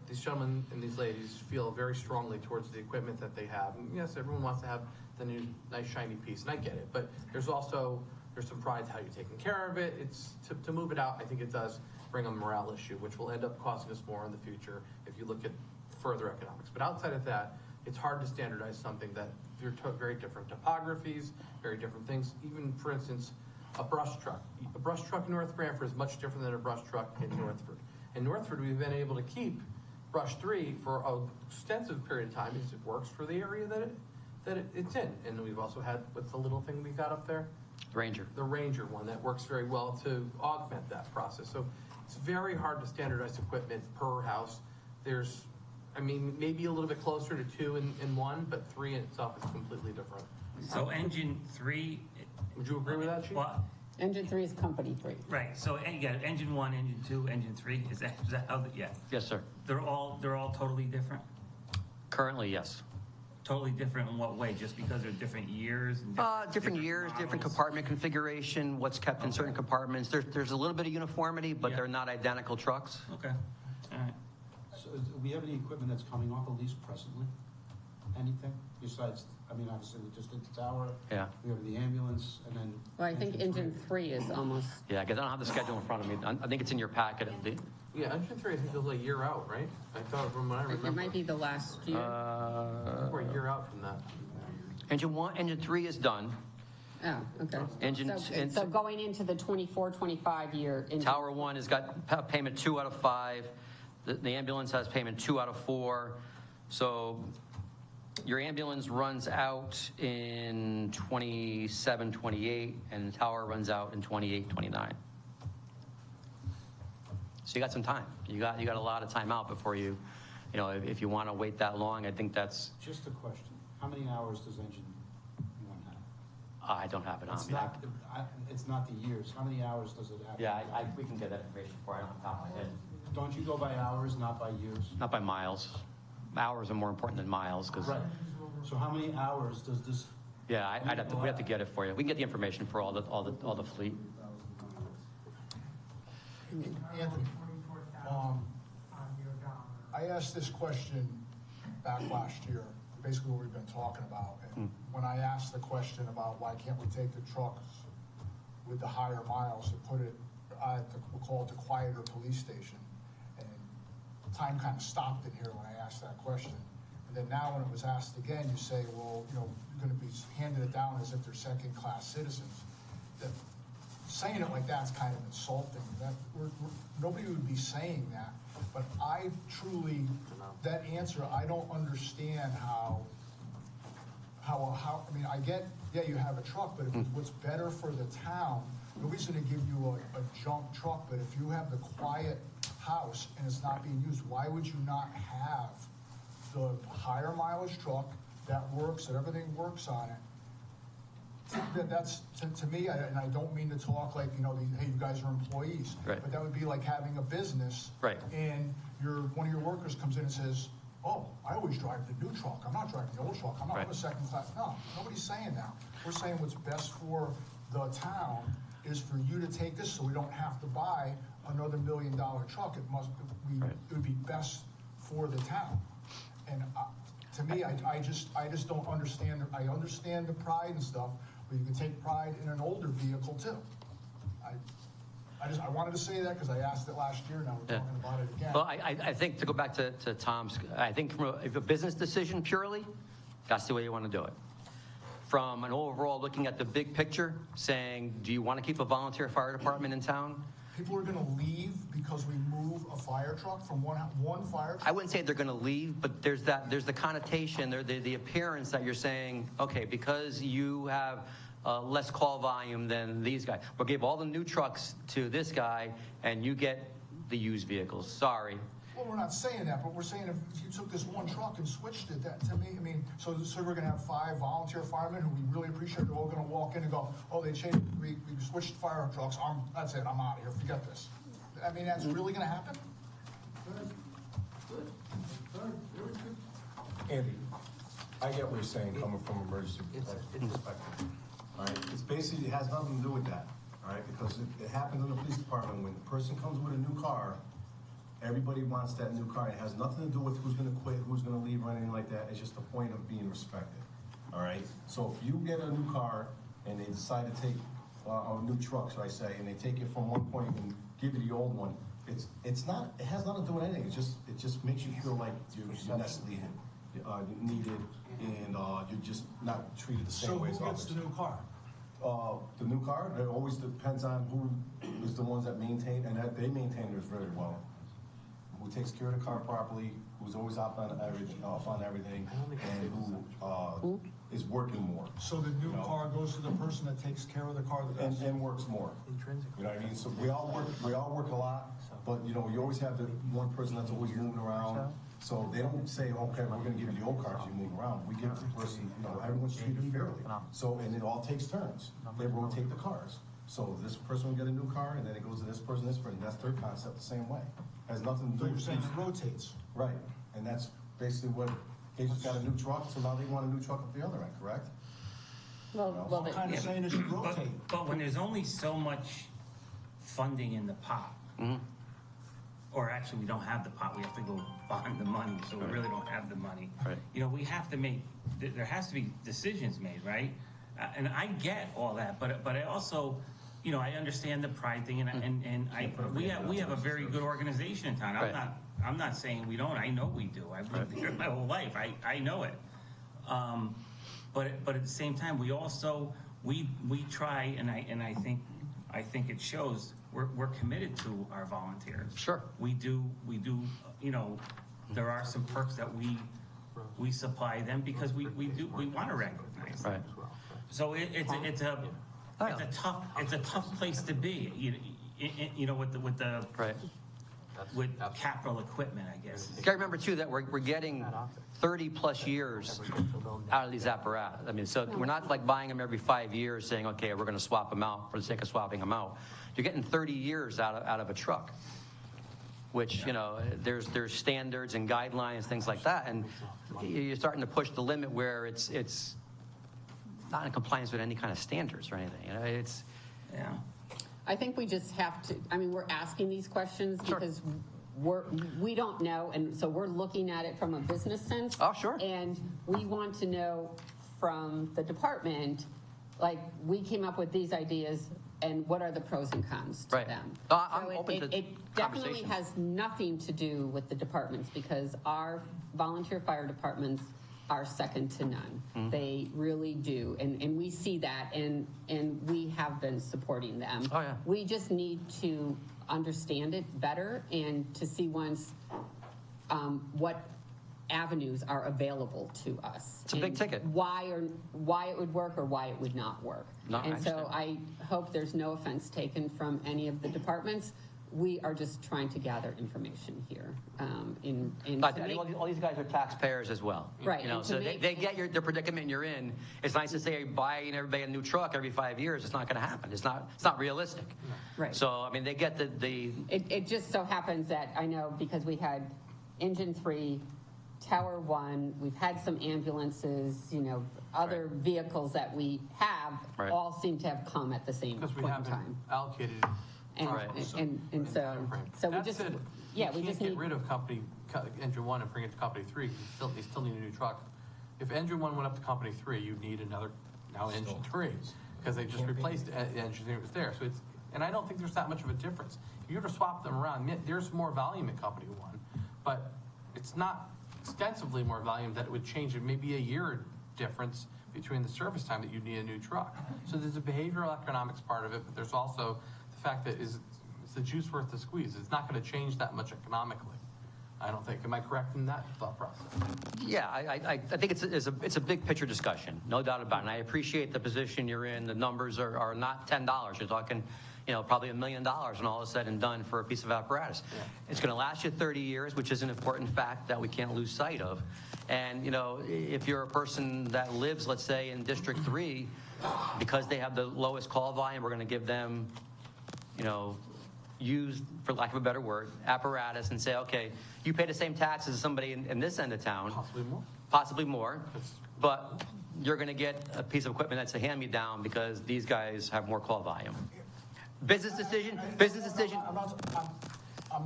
B: these gentlemen and these ladies feel very strongly towards the equipment that they have. And yes, everyone wants to have the new, nice, shiny piece, and I get it. But there's some pride to how you're taking care of it. It's to move it out. I think it does bring a morale issue, which will end up costing us more in the future if you look at further economics. But outside of that, it's hard to standardize something that they're very different topographies, very different things. Even, for instance, a brush truck. A brush truck in North Branford is much different than a brush truck in Northford. In Northford, we've been able to keep Brush 3 for an extensive period of time because it works for the area that it's in. And we've also had, what's the little thing we got up there?
I: Ranger.
B: The Ranger one that works very well to augment that process. So It's very hard to standardize equipment per house. There's, I mean, maybe a little bit closer to 2 in 1, but 3 in itself is completely different.
F: So engine 3.
B: Would you agree with that, Chief?
F: Well,
A: Engine 3 is company 3.
F: right, so you got engine 1, engine 2, engine 3, is that how, yeah?
I: Yes, sir.
F: They're all totally different?
I: Currently, yes.
F: Totally different in what way? Just because they're different years? And
I: Different years, different
F: models?
I: compartment configuration, what's kept in certain compartments. There's a little bit of uniformity, but
F: Yeah.
I: they're not identical trucks.
F: Okay, all right.
J: So, do we have any equipment that's coming off a lease presently? Anything besides, I mean, obviously, we just did the tower.
I: Yeah.
J: We have the ambulance, and then.
A: Well, I think engine 3 is almost,
I: Yeah, because I don't have the schedule in front of me. I think it's in your packet.
B: Yeah, engine 3 I think was a year out, right? I thought from what I remember.
A: it might be the last year.
B: We're a year out from that.
I: Engine 1, engine 3 is done.
A: Oh, okay.
I: Engine-
A: So going into the 24-25 year. engine-
I: Tower 1 has got payment 2 out of 5. The ambulance has payment 2 out of 4. So your ambulance runs out in 27, 28, and the tower runs out in 28, 29. So you got some time. You got a lot of time out before you know, if you want to wait that long, I think that's.
J: Just a question. How many hours does engine 1 have?
I: I don't have it on
J: It's
I: me.
J: not, it's not the years. How many hours does it have?
I: Yeah, we can get that information for you on the top of my head.
J: Don't you go by hours, not by years?
I: Not by miles. Hours are more important than miles because.
J: Right. So how many hours does this?
I: Yeah, we have to get it for you. We can get the information for all the fleet.
G: Anthony, I asked this question back last year, basically what we've been talking about. And when I asked the question about why can't we take the trucks with the higher miles and put it at we'll call it the quieter police station, and time kind of stopped in here when I asked that question. And then now when it was asked again, you say, well, you know, you're going to be handing it down as if they're second-class citizens. That saying it like that's kind of insulting. That nobody would be saying that. But I truly, that answer, I don't understand how. I mean, I get, yeah, you have a truck, but if it's what's better for the town, nobody's going to give you a junk truck. But if you have the quiet house and it's not being used, why would you not have the higher mileage truck that works, that everything works on it? That's to me, and I don't mean to talk like, you know, hey, you guys are employees,
I: Right.
G: but that would be like having a business,
I: Right.
G: and one of your workers comes in and says, oh, I always drive the new truck, I'm not driving the old truck, I'm
I: Right.
G: a second class. No, nobody's saying that. We're saying what's best for the town is for you to take this, so we don't have to buy another $1 million truck.
I: Right.
G: It would be best for the town. And to me, I just don't understand. I understand the pride and stuff, but you can take pride in an older vehicle too. I wanted to say that because I asked it last year. Now we're talking about it again.
I: Well, I think to go back to Tom's, I think from if a business decision purely, that's the way you want to do it. From an overall looking at the big picture, saying, do you want to keep a volunteer fire department in town?
G: People are going to leave because we move a fire truck from one fire truck?
I: I wouldn't say they're going to leave, but there's the connotation, the appearance that you're saying, okay, because you have less call volume than these guys, we'll give all the new trucks to this guy, and you get the used vehicles. Sorry.
G: Well, we're not saying that, but we're saying if you took this one truck and switched it, that to me, I mean, so we're going to have 5 volunteer firemen who we really appreciate. They're all going to walk in and go, oh, they changed, we switched fire trucks. That's it. I'm out of here. Forget this. I mean, that's really going to happen?
K: Andy, I get what you're saying coming from emergency perspective. All right, it's basically, it has nothing to do with that, all right? Because it happens in the police department when the person comes with a new car, everybody wants that new car. It has nothing to do with who's gonna quit, who's gonna leave, or anything like that. It's just a point of being respected, all right? So if you get a new car and they decide to take a new truck, so I say, and they take it from one point and give you the old one, it's not, it has nothing to do with anything. It just makes you feel like you're necessarily needed, and you're just not treated the same way as others.
G: So who gets the new car?
K: The new car, it always depends on who is the ones that maintain, and that they maintain theirs very well. Who takes care of the car properly, who's always up on everything, and who is working more.
G: So the new car goes to the person that takes care of the car the best?
K: And works more. You know what I mean? So we all work a lot, But, you know, you always have the one person that's always moving around. So they don't say, okay, we're gonna give you the old car because you move around. We give the person, you know, everyone's treated fairly. So, and it all takes turns. They rotate the cars. So this person will get a new car, and then it goes to this person. That's their concept the same way. Has nothing to do
G: So you're
K: with.
G: saying it rotates?
K: Right, and that's basically what, they just got a new truck, so now they want a new truck at the other end, correct?
A: Well,
G: I'm kind of saying it should rotate.
F: But when there's only so much funding in the pot, or actually we don't have the pot, we have to go bond the money, so we really don't have the money.
I: Right.
F: You know, we have to make, there has to be decisions made, right? And I get all that, but I also, you know, I understand the pride thing, and we have a very good organization in town.
I: Right.
F: I'm not saying we don't. I know we do. I've lived here my whole life. I know it. But at the same time, we also we try, and I think it shows. We're committed to our volunteers.
I: Sure.
F: We do. You know, there are some perks that we supply them because we want to recognize them.
I: Right.
F: So it's a tough place to be. You know, with the
I: Right.
F: with capital equipment, I guess.
I: You gotta remember too that we're getting 30 plus years out of these apparatus. I mean, so we're not like buying them every 5 years saying, okay, we're gonna swap them out for the sake of swapping them out. You're getting 30 years out of a truck, which, you know, there's standards and guidelines, things like that. And you're starting to push the limit where it's not in compliance with any kind of standards or anything. You know,
F: Yeah.
A: I think we just have to, I mean, we're asking these questions
I: Sure.
A: because we don't know, and so we're looking at it from a business sense.
I: Oh, sure.
A: And we want to know from the department, like, we came up with these ideas, and what are the pros and cons to
I: Right.
A: them?
I: No, I'm
A: So
I: open to
A: it definitely
I: conversation.
A: has nothing to do with the departments, because our volunteer fire departments are second to none.
I: Mm-hmm.
A: They really do, and we see that, and we have been supporting them.
I: Oh, yeah.
A: We just need to understand it better and to see once what avenues are available to us.
I: It's a big
A: and
I: ticket.
A: Why it would work or why it would not work.
I: No, I
A: And so
I: understand.
A: I hope there's no offense taken from any of the departments. We are just trying to gather information here.
I: But all these guys are taxpayers as well.
A: Right,
I: You know,
A: and to
I: so
A: make-
I: they get the predicament you're in. It's nice to say buying everybody a new truck every 5 years. It's not going to happen. It's not realistic.
A: Right.
I: So I mean, they get the
A: It just so happens that I know because we had Engine 3, Tower 1, we've had some ambulances, you know, other vehicles that we have
I: Right.
A: all seem to have come at the same
B: Because we
A: point in
B: haven't
A: time.
B: allocated.
A: And,
I: Right.
A: and so we
B: That
A: just,
B: said,
A: yeah, we
B: you
A: just
B: can't
A: need.
B: get rid of Engine 1 and bring it to Company 3, because they still need a new truck. If Engine 1 went up to Company 3, you'd need another, now Engine 3, because they just replaced the engine that was there. So it's, and I don't think there's that much of a difference. If you were to swap them around, there's more volume in Company 1, but it's not extensively more volume that it would change it, maybe a year difference between the service time that you need a new truck. So there's a behavioral economics part of it, but there's also the fact that is the juice worth the squeeze? It's not going to change that much economically, I don't think. Am I correct in that thought process?
I: Yeah, I think it's a big picture discussion, no doubt about it. And I appreciate the position you're in. The numbers are not $10. You're talking, you know, probably $1 million when all is said and done for a piece of apparatus. Yeah. It's going to last you 30 years, which is an important fact that we can't lose sight of. And, you know, if you're a person that lives, let's say, in District 3, because they have the lowest call volume, we're going to give them, you know, used, for lack of a better word, apparatus and say, okay, you pay the same taxes as somebody in this end of town. Possibly more. But you're going to get a piece of equipment that's a hand-me-down because these guys have more call volume. Business decision.
G: I'm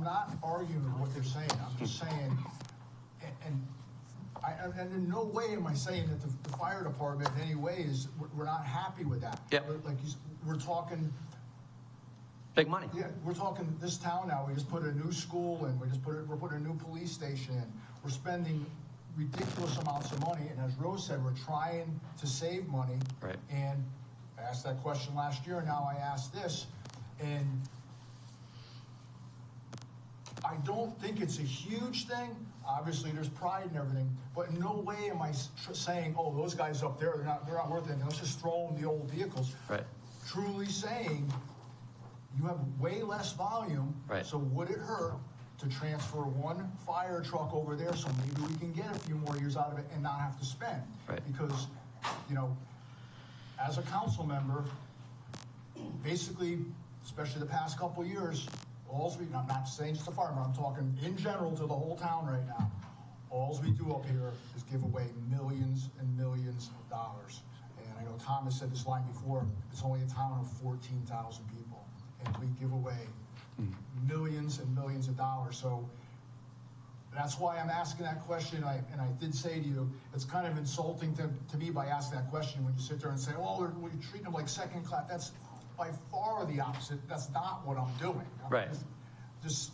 G: not arguing with what they're saying. I'm just saying, and in no way am I saying that the fire department in any way we're not happy with that.
I: Yep.
G: We're talking
I: big money.
G: Yeah, we're talking this town now. We just put a new school in. We're putting a new police station in. We're spending ridiculous amounts of money. And as Rose said, we're trying to save money.
I: Right.
G: And I asked that question last year. Now I asked this, and I don't think it's a huge thing. Obviously, there's pride and everything, but in no way am I saying, "Oh, those guys up there, they're not worth anything. Let's just throw them the old vehicles."
I: Right.
G: Truly saying, you have way less volume.
I: Right.
G: So would it hurt to transfer one fire truck over there so maybe we can get a few more years out of it and not have to spend?
I: Right.
G: Because, as a council member, basically, especially the past couple of years, I'm not saying just a fire, but I'm talking in general to the whole town right now. All we do up here is give away millions and millions of dollars. And I know Thomas said this line before, it's only a town of 14,000 people. And we give away millions and millions of dollars. So that's why I'm asking that question. And I did say to you, it's kind of insulting to me by asking that question when you sit there and say, oh, we're treating them like second class. That's by far the opposite. That's not what I'm doing.
I: Right.
G: Just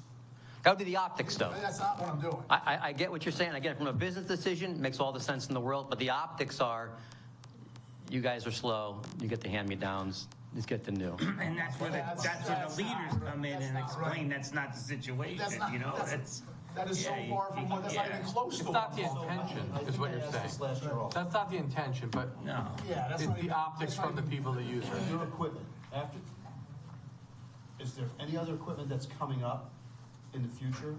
I: That would be the optics, though.
G: that's not what I'm doing.
I: I get what you're saying. Again, from a business decision, it makes all the sense in the world, but the optics are, you guys are slow, you get the hand-me-downs, let's get the new.
F: And that's where the leaders come in and explain that's not the situation,
G: That is so far from what, that's not even close to
B: It's
G: what
B: not
G: I'm
B: the
G: talking about.
B: intention, is what you're saying. That's not the intention, but
F: No.
G: Yeah, that's
B: it's
G: not
B: the
G: even-
B: optics
G: that's not
B: from the
G: even-
B: people that use it.
J: New equipment, is there any other equipment that's coming up in the future?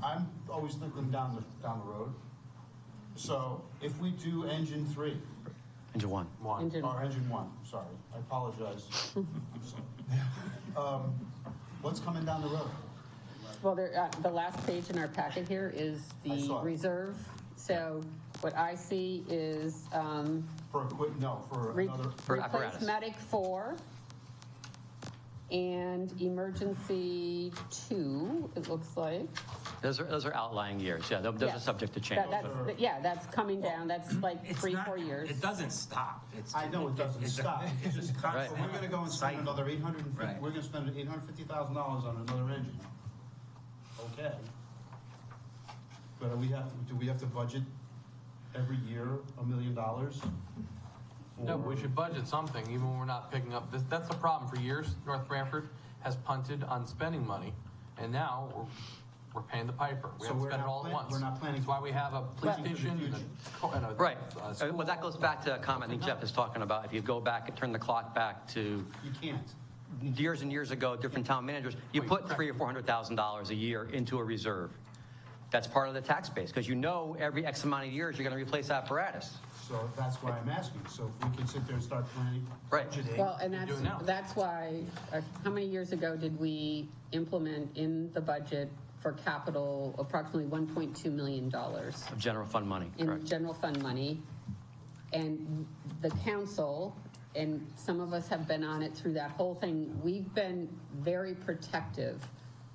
J: I'm always thinking down the road. So if we do engine 3,
I: Engine one.
A: Engine.
J: or engine 1, sorry, I apologize. What's coming down the road?
A: Well, the last page in our packet here is
J: I
A: the
J: saw it.
A: reserve. So what I see is
J: For equipment, no, for another,
I: For
A: replace
I: apparatus.
A: medic 4 and emergency 2, it looks like.
I: Those are outlying years, yeah, those
A: Yeah.
I: are subject to change.
A: That's coming down. That's like
F: It's
A: 3-4
F: not-
A: years.
F: It doesn't stop.
J: I know it doesn't stop. It's just
I: Right.
J: So we're gonna go and spend
F: Cycle.
J: another $850,000,
F: Right.
J: we're gonna spend $850,000 on another engine. Okay. But do we have to budget every year $1 million?
B: No, we should budget something, even when we're not picking up. That's the problem. For years, North Branford has punted on spending money, and now we're paying the piper. We
J: So
B: have to
J: we're
B: spend it
J: not
B: all at
J: plan-
B: once.
J: we're not planning
B: That's why we have a police
J: for the
B: station and a
I: Right.
B: school.
I: Well, that goes back to a comment I think Jeff is talking about. If you go back and turn the clock back to
J: You can't.
I: years and years ago, different town managers, you put $300,000 or $400,000 a year into a reserve. That's part of the tax base, because every X amount of years, you're going to replace apparatus.
J: So that's why I'm asking. So if we can sit there and start planning,
I: Right.
J: budgeting.
A: Well, and
B: do it now.
A: that's why, how many years ago did we implement in the budget for capital approximately $1.2 million
I: Of general fund money,
A: in
I: correct?
A: general fund money? And the council, and some of us have been on it through that whole thing, we've been very protective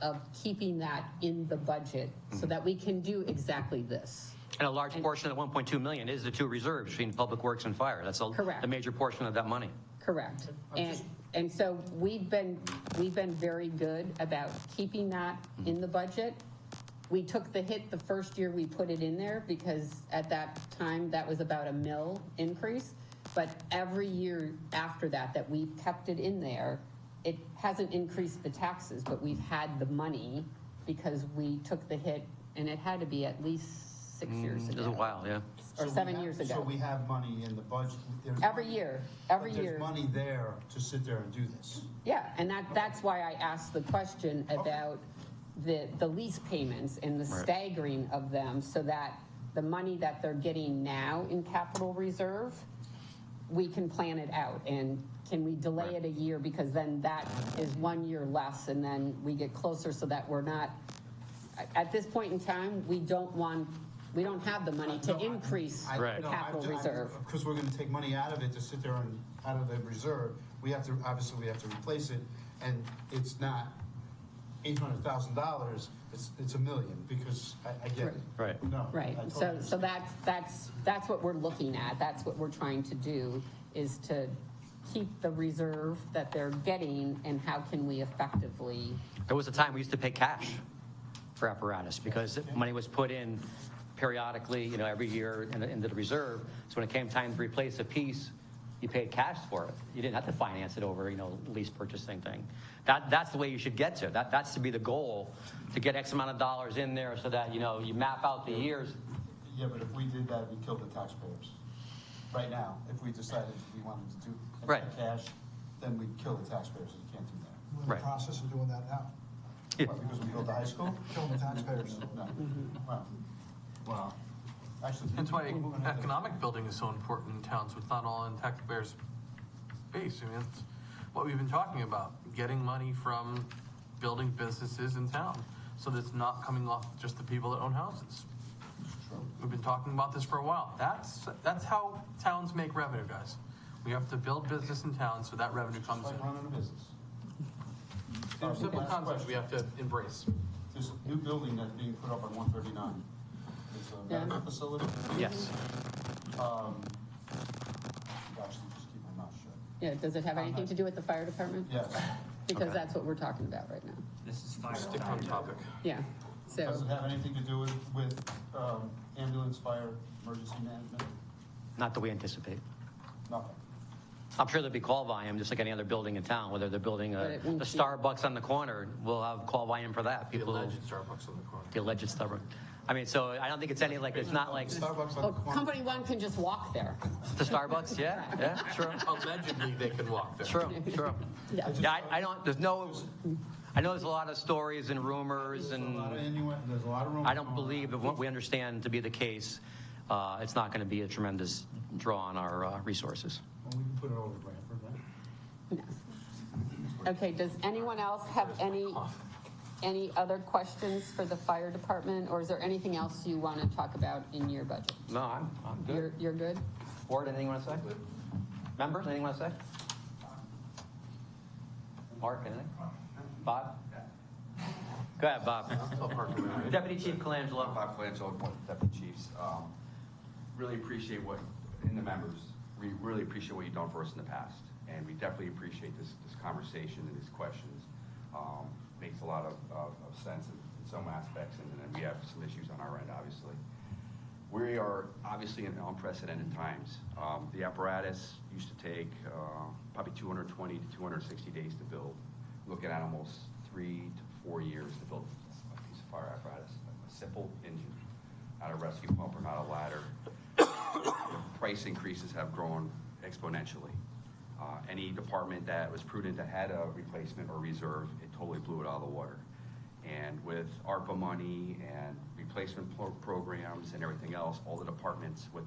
A: of keeping that in the budget so that we can do exactly this.
I: And a large portion of the 1.2 million is the two reserves between Public Works and Fire. That's
A: Correct.
I: the major portion of that money.
A: Correct. And so we've been very good about keeping that in the budget. We took the hit the first year we put it in there because at that time that was about $1 million increase. But every year after that we've kept it in there, it hasn't increased the taxes, but we've had the money because we took the hit, and it had to be at least 6 years
I: It
A: ago.
I: was a while, yeah.
A: Or 7 years ago.
J: So we have money in the budget. There's
A: Every
J: money-
A: year,
J: but
A: every
J: there's
A: year.
J: money there to sit there and do this.
A: Yeah, and that's why I asked the question about the lease payments and the
I: Right.
A: staggering of them so that the money that they're getting now in capital reserve, we can plan it out. And can we delay it a year because then that is 1 year less and then we get closer so that we're not, at this point in time, we don't have the money to increase
I: Right.
A: the capital reserve.
J: Because we're gonna take money out of it to sit there and, out of the reserve, we have to replace it, and it's not $800,000, it's $1 million, because I get it.
I: Right.
J: No.
A: Right,
J: I
A: so
J: totally
A: that's what we're looking at, that's what we're trying to do, is to keep the reserve that they're getting, and how can we effectively,
I: There was a time we used to pay cash for apparatus because money was put in periodically, every year into the reserve. So when it came time to replace a piece, you paid cash for it. You didn't have to finance it over, lease purchasing thing. That's the way you should get to. That's to be the goal, to get X amount of dollars in there so that, you map out the years.
J: Yeah, but if we did that, we'd kill the taxpayers. Right now, if we decided we wanted to do
I: Right.
J: cash, then we'd kill the taxpayers, and you can't do that.
G: We're in the
I: Right.
G: process of doing that now.
I: Yeah.
J: What, because we built the high school?
G: Killing the taxpayers.
J: No. Well,
F: Well,
J: actually.
B: That's why economic building is so important in towns, so it's not all in taxpayers' base. I mean, it's what we've been talking about, getting money from building businesses in town, so that it's not coming off just the people that own houses. We've been talking about this for a while. That's how towns make revenue, guys. We have to build business in town so that revenue comes
J: Like
B: in.
J: running a business.
B: These are simple
J: Last
B: concepts we
J: question.
B: have to embrace.
J: This new building that's being put up on 139, it's a
A: Yeah.
J: medical facility.
I: Yes.
J: Actually, just keep my mouth shut.
A: Yeah, does it have anything to do with the fire department?
J: Yes.
A: Because
I: Okay.
A: that's what we're talking about right now.
F: this is fire.
B: Stick on topic.
A: Yeah,
J: Does it
A: so,
J: have anything to do with ambulance, fire, emergency management?
I: Not that we anticipate.
J: Nothing.
I: I'm sure there'll be call volume, just like any other building in town, whether they're building
A: But
I: a
A: it won't be-
I: Starbucks on the corner, we'll have call volume for that.
B: The
I: People,
B: alleged Starbucks on the corner.
I: the alleged Starbucks. I mean, so I don't think it's any like, it's not like
J: Starbucks on
A: oh,
J: the corner.
A: company one can just walk there.
I: the Starbucks, yeah, true.
B: Allegedly, they can walk there.
I: True.
A: Yeah.
I: Yeah, I don't, there's no, I know there's a lot of stories and rumors
J: There's a lot of
I: and
J: innuendo, there's a lot of rumors.
I: I don't believe that what we understand to be the case, it's not going to be a tremendous draw on our resources.
J: Well, we can put it over Branford, right?
A: Okay, does anyone else have any other questions for the fire department, or is there anything else you want to talk about in your budget?
I: No, I'm good.
A: You're good?
I: Board, anything you want to say? Members, anything you want to say? Mark, anything? Bob? Go ahead, Bob. Deputy Chief Colangelo.
L: Bob Colangelo, one of the deputy chiefs. Really appreciate what, and the members, we really appreciate what you've done for us in the past. And we definitely appreciate this conversation and these questions. Makes a lot of sense in some aspects, and then we have some issues on our end, obviously. We are obviously in unprecedented times. The apparatus used to take probably 220 to 260 days to build. Looking at almost 3 to 4 years to build a piece of fire apparatus, a simple engine, not a rescue pump or not a ladder. The price increases have grown exponentially. Any department that was prudent that had a replacement or reserve, it totally blew it out of the water. And with ARPA money and replacement programs and everything else, all the departments with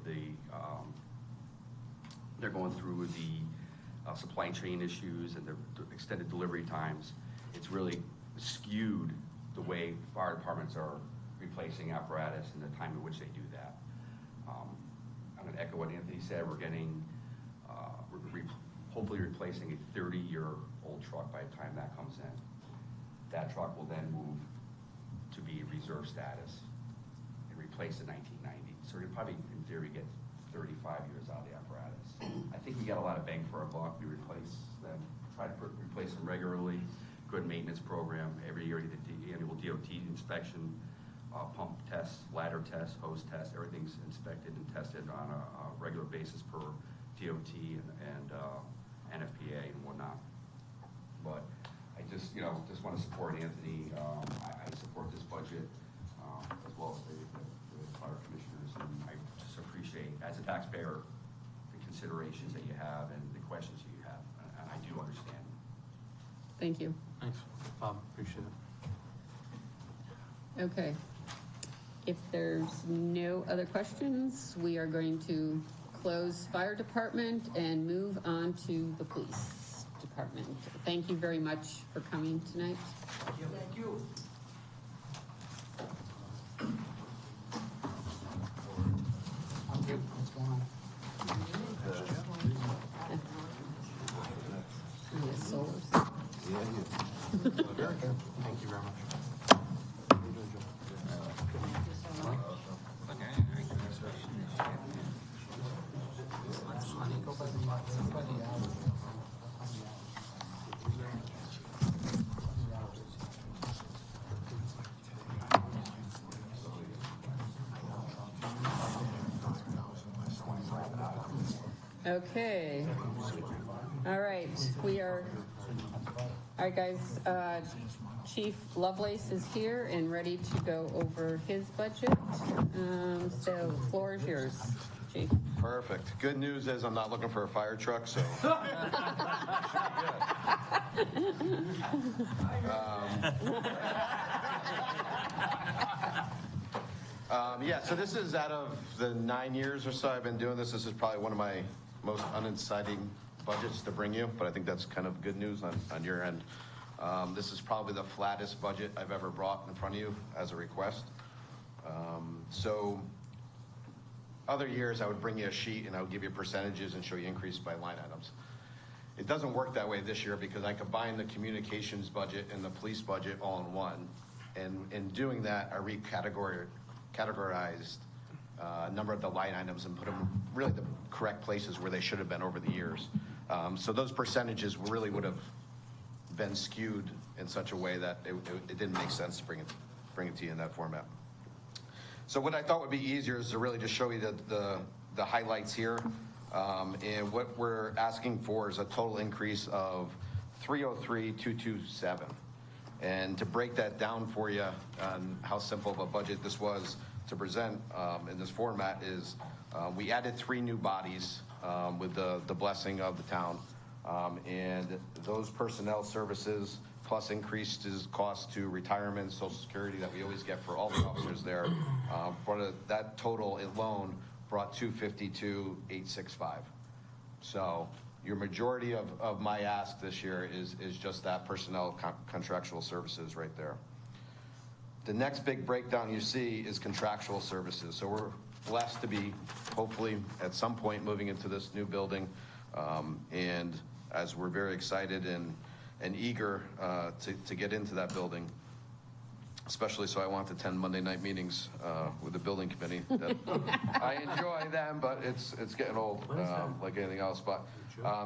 L: they're going through the supply chain issues and the extended delivery times. It's really skewed the way fire departments are replacing apparatus and the time in which they do that. I'm going to echo what Anthony said. We're getting, hopefully replacing a 30-year-old truck by the time that comes in. That truck will then move to be reserve status and replace the 1990. So we're probably, in theory, get 35 years out of the apparatus. I think we got a lot of bang for our buck. We replace them, try to replace them regularly. Good maintenance program. Every year, the annual DOT inspection, pump tests, ladder tests, hose tests. Everything's inspected and tested on a regular basis per DOT and NFPA and whatnot. But I just want to support Anthony. I support this budget as well as the fire commissioners, and I just appreciate, as a taxpayer, the considerations that you have and the questions that you have, and I do understand.
A: Thank you.
B: Thanks, Bob, appreciate it.
A: Okay. If there's no other questions, we are going to close fire department and move on to the police department. Thank you very much for coming tonight.
B: Thank you.
G: What's going on?
A: Yeah, solar.
B: Thank you very much.
A: Okay. All right, all right, guys, Chief Lovelace is here and ready to go over his budget. So the floor is yours. Chief.
K: Perfect. Good news is I'm not looking for a fire truck, so. Yeah, so this is out of the 9 years or so I've been doing this. This is probably one of my most unexciting budgets to bring you, but I think that's kind of good news on your end. This is probably the flattest budget I've ever brought in front of you as a request. So other years I would bring you a sheet and I would give you percentages and show you increase by line items. It doesn't work that way this year because I combined the communications budget and the police budget all in one. And in doing that, I categorized a number of the line items and put them really the correct places where they should have been over the years. So those percentages really would have been skewed in such a way that it didn't make sense to bring it to you in that format. So what I thought would be easier is to really just show you the highlights here. And what we're asking for is a total increase of 303,227. And to break that down for you on how simple of a budget this was to present in this format is we added 3 new bodies with the blessing of the town. And those personnel services plus increased costs to retirement, Social Security that we always get for all the officers there. That total alone brought 252,865. So your majority of my ask this year is just that personnel contractual services right there. The next big breakdown you see is contractual services. So we're blessed to be hopefully at some point moving into this new building. And as we're very excited and eager to get into that building, especially so I want to attend Monday night meetings with the building committee. I enjoy them, but it's getting old like anything else. But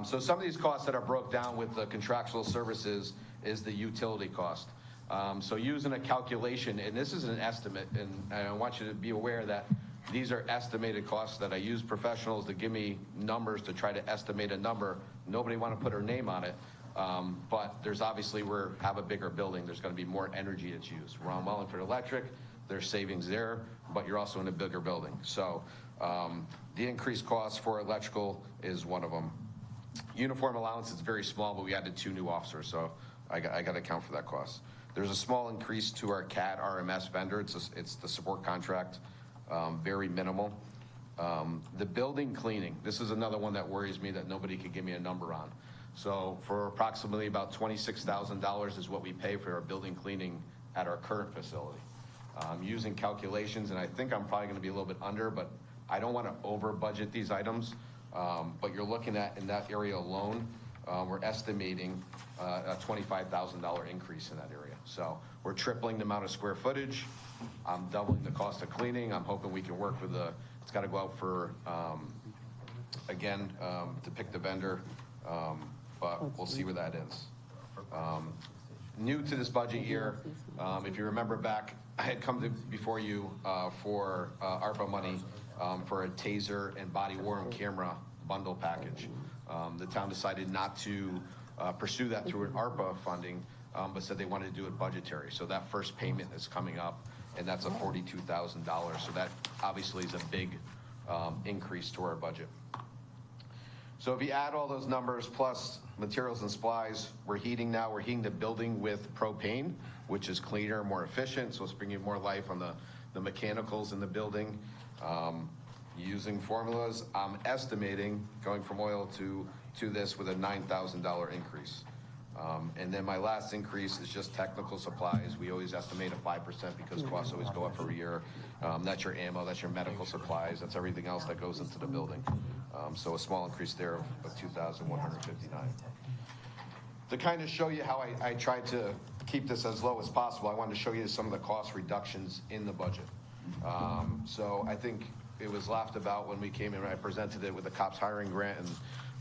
K: so some of these costs that are broke down with the contractual services is the utility cost. So using a calculation, and this is an estimate, and I want you to be aware that these are estimated costs that I use professionals to give me numbers to try to estimate a number. Nobody want to put their name on it. But there's obviously, we have a bigger building, there's going to be more energy that's used. We're on Wellingford Electric, there's savings there, but you're also in a bigger building. So the increased cost for electrical is one of them. Uniform allowance is very small, but we added 2 new officers, so I got to account for that cost. There's a small increase to our CAD RMS vendor. It's the support contract, very minimal. The building cleaning, this is another one that worries me that nobody could give me a number on. So for approximately about $26,000 is what we pay for our building cleaning at our current facility. Using calculations, and I think I'm probably going to be a little bit under, but I don't want to over budget these items. But you're looking at, in that area alone, we're estimating a $25,000 increase in that area. So we're tripling the amount of square footage. I'm doubling the cost of cleaning. I'm hoping we can work with it's got to go out for, again, to pick the vendor. But we'll see where that is. New to this budget year, if you remember back, I had come before you for ARPA money for a taser and body-worn camera bundle package. The town decided not to pursue that through an ARPA funding, but said they wanted to do it budgetary. So that first payment is coming up, and that's a $42,000. So that obviously is a big increase to our budget. So if you add all those numbers plus materials and supplies, we're heating the building with propane, which is cleaner, more efficient, so it's bringing more life on the mechanicals in the building. Using formulas, I'm estimating going from oil to this with a $9,000 increase. And then my last increase is just technical supplies. We always estimate a 5% because costs always go up every year. That's your ammo, that's your medical supplies, that's everything else that goes into the building. So a small increase there of $2,159. To kind of show you how I tried to keep this as low as possible, I wanted to show you some of the cost reductions in the budget. So I think it was laughed about when we came in, I presented it with the cops hiring grant, and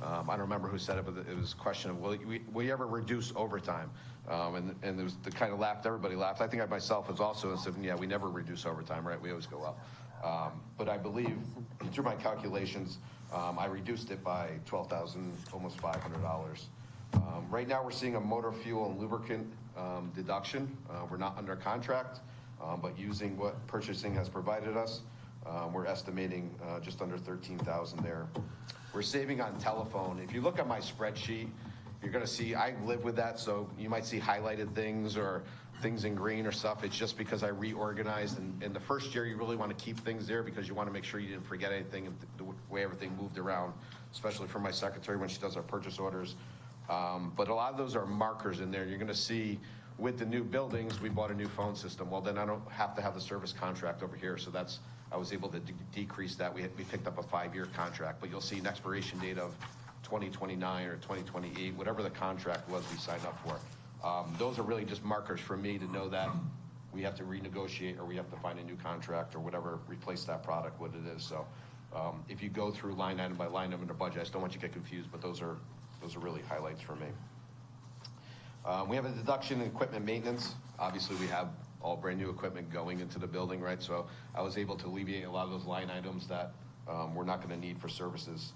K: I don't remember who said it, but it was a question of, will you ever reduce overtime? And it was the kind of laughed, everybody laughed. I think I myself was also said, yeah, we never reduce overtime, right? We always go up. But I believe through my calculations, I reduced it by $12,000, almost $500. Right now we're seeing a motor fuel and lubricant deduction. We're not under contract, but using what purchasing has provided us,
M: We're estimating just under 13,000 there. We're saving on telephone. If you look at my spreadsheet, you're gonna see, I live with that, so you might see highlighted things or things in green or stuff. It's just because I reorganized, and in the first year, you really wanna keep things there because you wanna make sure you didn't forget anything and the way everything moved around, especially for my secretary when she does our purchase orders. But a lot of those are markers in there. You're gonna see with the new buildings, we bought a new phone system. Well, then I don't have to have the service contract over here, so that's, I was able to decrease that. We picked up a 5-year contract, but you'll see an expiration date of 2029 or 2028, whatever the contract was we signed up for. Those are really just markers for me to know that we have to renegotiate or we have to find a new contract or whatever, replace that product, what it is. So if you go through line item by line item in the budget, I just don't want you to get confused, but those are really highlights for me. We have a deduction in equipment maintenance. Obviously, we have all brand new equipment going into the building, right? So I was able to alleviate a lot of those line items that we're not gonna need for services.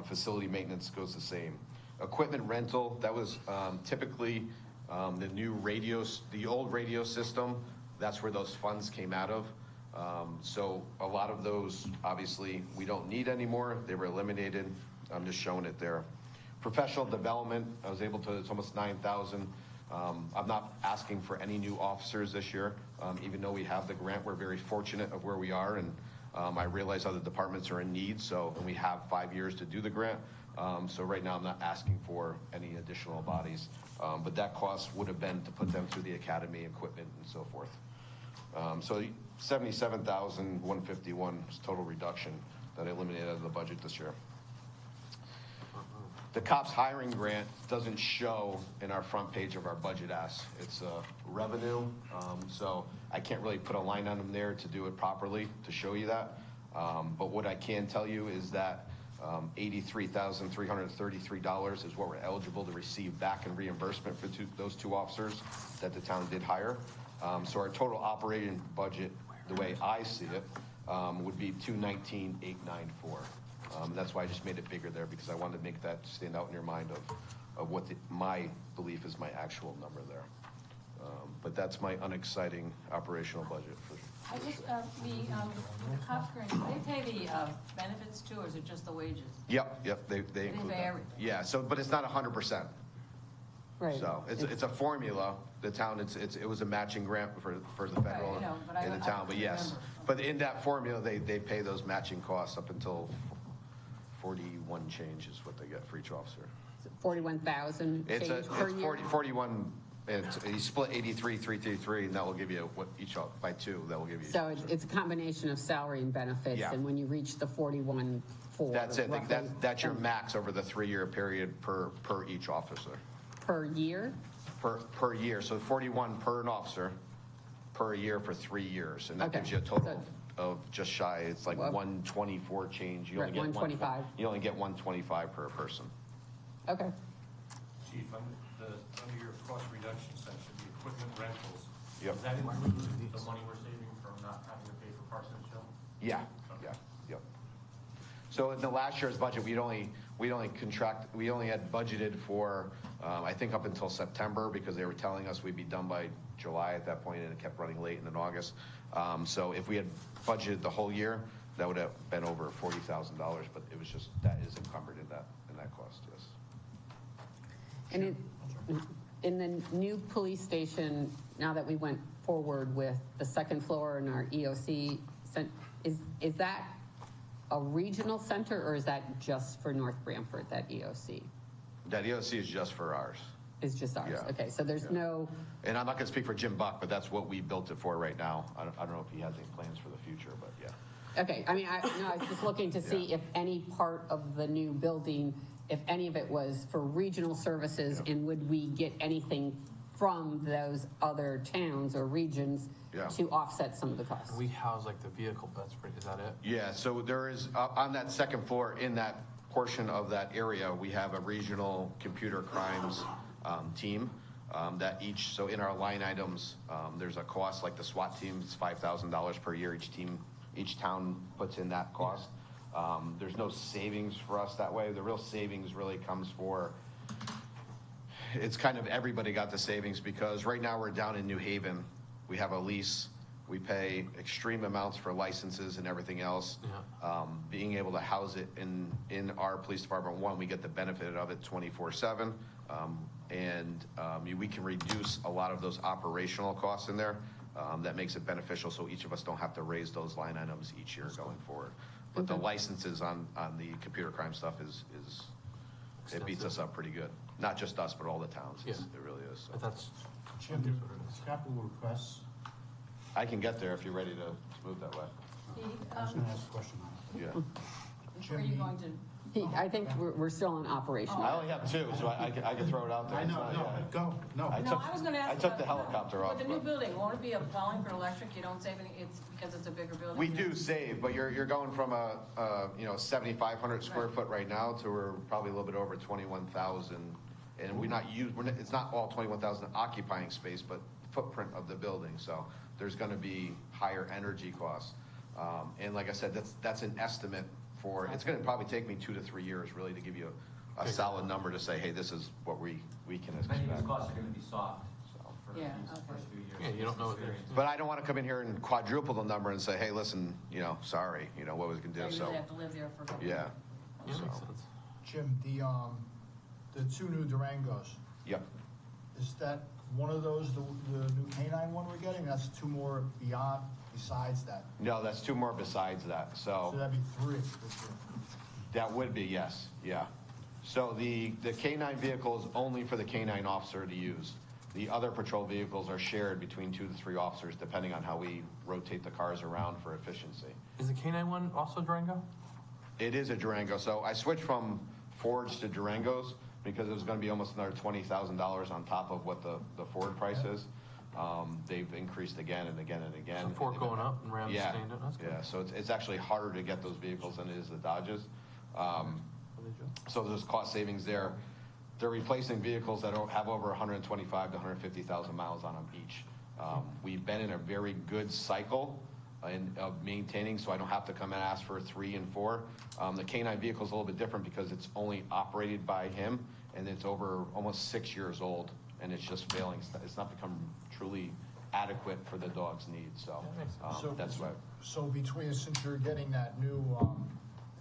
M: Facility maintenance goes the same. Equipment rental, that was typically the new radios, the old radio system, that's where those funds came out of. So a lot of those, obviously, we don't need anymore. They were eliminated. I'm just showing it there. Professional development, I was able to, it's almost 9,000. I'm not asking for any new officers this year, even though we have the grant. We're very fortunate of where we are, and I realize other departments are in need, and we have 5 years to do the grant. So right now I'm not asking for any additional bodies, but that cost would have been to put them through the academy, equipment, and so forth. So 77,151 is total reduction that I eliminated out of the budget this year. The cops hiring grant doesn't show in our front page of our budget as. It's revenue, so I can't really put a line on them there to do it properly to show you that. But what I can tell you is that $83,333 is what we're eligible to receive back in reimbursement for those two officers that the town did hire. So our total operating budget, the way I see it, would be $219,894. That's why I just made it bigger there, because I wanted to make that stand out in your mind of what my belief is my actual number there. But that's my unexciting operational budget.
H: I just, the cops grant, do they pay the benefits too, or is it just the wages?
M: Yep, they include
H: pay
M: that.
H: everything.
M: Yeah, so, but it's not 100%.
A: Right.
M: So it's a formula. The town, it was a matching grant for the federal
H: Right,
M: in the town, but yes.
H: remember.
M: But in that formula, they pay those matching costs up until 41 change is what they get for each officer.
A: 41,000 change per year?
M: 41, and you split 83,333, and that will give you what each by two. That will give you.
A: So it's a combination of salary and benefits,
M: Yeah.
A: and when you reach the 41,400.
M: That's it.
A: roughly,
M: That's your max over the 3-year period per each officer.
A: Per year?
M: Per year, so 41 per an officer per year for 3 years, and that
A: Okay.
M: gives you a total of just shy. It's like 124 change. You only
A: Right,
M: get
A: 125.
M: You only get 125 per person.
A: Okay.
N: Chief, under your cost reduction section, the equipment rentals,
M: Yep.
N: does that include the money we're saving from not having to pay for Parsons Hill?
M: Yeah. Yep. So in the last year's budget, we only had budgeted for I think up until September, because they were telling us we'd be done by July at that point, and it kept running late, and then August. So if we had budgeted the whole year, that would have been over $40,000, but it was just, that is encumbered in that cost, yes.
A: And in the new police station, now that we went forward with the second floor and our EOC, is that a regional center, or is that just for North Branford, that EOC?
M: That EOC is just for ours.
A: Is just ours?
M: Yeah.
A: Okay, so there's no...
M: And I'm not gonna speak for Jim Buck, but that's what we built it for right now. I don't know if he has any plans for the future, but yeah.
A: Okay, I mean, I was just looking to see if any part of the new building, if any of it was for regional services, and would we get anything from those other towns or regions to offset some of the costs?
B: We house like the vehicle, is that it?
M: Yeah, so there is, on that second floor, in that portion of that area, we have a regional computer crimes team that so in our line items, there's a cost, like the SWAT team, it's $5,000 per year. Each town puts in that cost. There's no savings for us that way. The real savings really comes it's kind of everybody got the savings, because right now we're down in New Haven. We have a lease We pay extreme amounts for licenses and everything else. Being able to house it in our police department, one, we get the benefit of it 24/7. We can reduce a lot of those operational costs in there. That makes it beneficial, so each of us don't have to raise those line items each year going forward. But the licenses on the computer crime stuff it beats us up pretty good. Not just us, but all the towns. It really is. So.
B: But that's
J: Jim, capital requests.
M: I can get there if you're ready to move that way.
J: I was gonna ask a question on it.
M: Yeah.
H: Where are you going to?
A: I think we're still in operation.
M: I only have two, so I can throw it out there.
J: I know, go, no.
M: I
H: was gonna ask.
M: I took the helicopter off.
H: With the new building, won't it be applying for electric? You don't save any, it's because it's a bigger building?
M: We do save, but you're going from a 7,500 square foot right now to we're probably a little bit over 21,000. And it's not all 21,000 occupying space, but footprint of the building. So there's gonna be higher energy costs. And like I said, that's an estimate for, it's gonna probably take me 2 to 3 years really to give you a solid number to say, hey, this is what we can expect.
I: Many of these costs are gonna be soft for these first few years.
B: Yeah, you don't know what they're.
M: But I don't want to come in here and quadruple the number and say, hey, listen, sorry, what we can do.
H: You really have to live there for a couple
M: Yeah.
B: Makes sense.
G: Jim, the two new Durangos,
M: Yep.
G: is that one of those, the new canine one we're getting? That's two more besides that?
M: No, that's two more besides that.
G: So that'd be three this year.
M: That would be, yes, yeah. So the K-9 vehicle is only for the K-9 officer to use. The other patrol vehicles are shared between 2 to 3 officers, depending on how we rotate the cars around for efficiency.
B: Is the K9 one also Durango?
M: It is a Durango. So I switched from Fords to Durangos because it was going to be almost another $20,000 on top of what the Ford price is. They've increased again and again and again.
B: So Ford going up and Ram staying down. That's good.
M: Yeah, so it's actually harder to get those vehicles than it is the Dodges. So there's cost savings there. They're replacing vehicles that have over 125 to 150,000 miles on them each. We've been in a very good cycle of maintaining, so I don't have to come and ask for 3 and 4. The K-9 vehicle is a little bit different because it's only operated by him, and it's over almost 6 years old, and it's just failing. It's not become truly adequate for the dog's needs. So that's why.
G: So since you're getting that new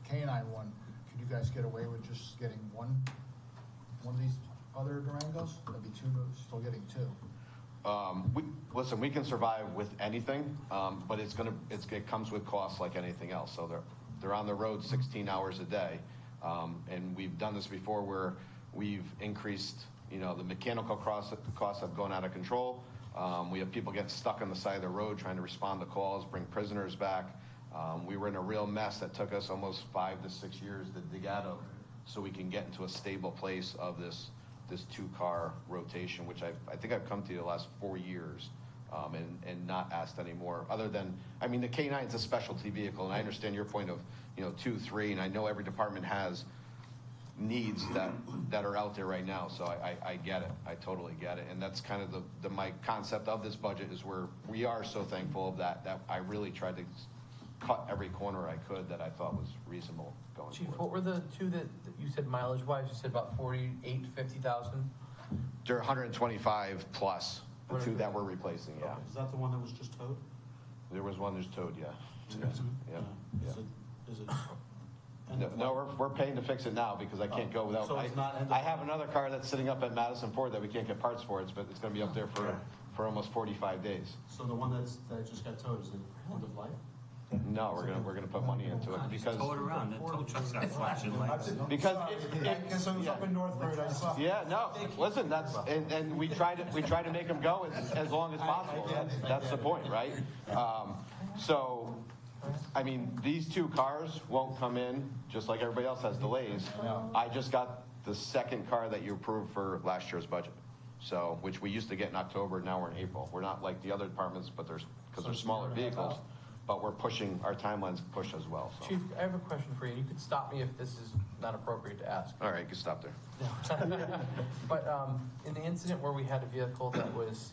G: canine one, could you guys get away with just getting one of these other Durangos? That'd be two, still getting 2.
M: We can survive with anything, but it comes with costs like anything else. So they're on the road 16 hours a day, and we've done this before where we've increased. The mechanical costs have gone out of control. We have people getting stuck on the side of the road trying to respond to calls, bring prisoners back. We were in a real mess that took us almost 5 to 6 years to dig out of, so we can get into a stable place of this 2-car rotation, which I think I've come to the last 4 years, and not asked anymore. Other than, the K-9 is a specialty vehicle, and I understand your point of 2, 3, and I know every department has needs that are out there right now. So I get it. I totally get it, and that's kind of my concept of this budget is where we are so thankful of that I really tried to cut every corner I could that I thought was reasonable going
B: Chief,
M: forward.
B: what were the two that you said mileage-wise? You said about 48 to 50,000?
M: They're 125 plus, the two that we're replacing, yeah.
J: Is that the one that was just towed?
M: There was one that's towed, yeah. Yeah.
J: Is it?
M: No, we're paying to fix it now because I can't go without.
J: So it's not end of
M: I have another car that's sitting up at Madison Ford that we can't get parts for, but it's going to be up there for almost 45 days.
J: So the one that just got towed, is it end of life?
M: No, we're gonna put money into it because
F: Tow it around, the tow truck's not flashing lights.
M: because
J: Because I was up in Northford, I saw.
M: yeah, no, listen, and we try to make them go as long as possible. That's the point, right? These 2 cars won't come in, just like everybody else has delays. I just got the second car that you approved for last year's budget. So, which we used to get in October, now we're in April. We're not like the other departments, but because they're smaller vehicles, but we're pushing, our timelines push as well. So.
B: Chief, I have a question for you. You could stop me if this is not appropriate to ask.
M: All right, you can stop there.
B: But in the incident where we had a vehicle that was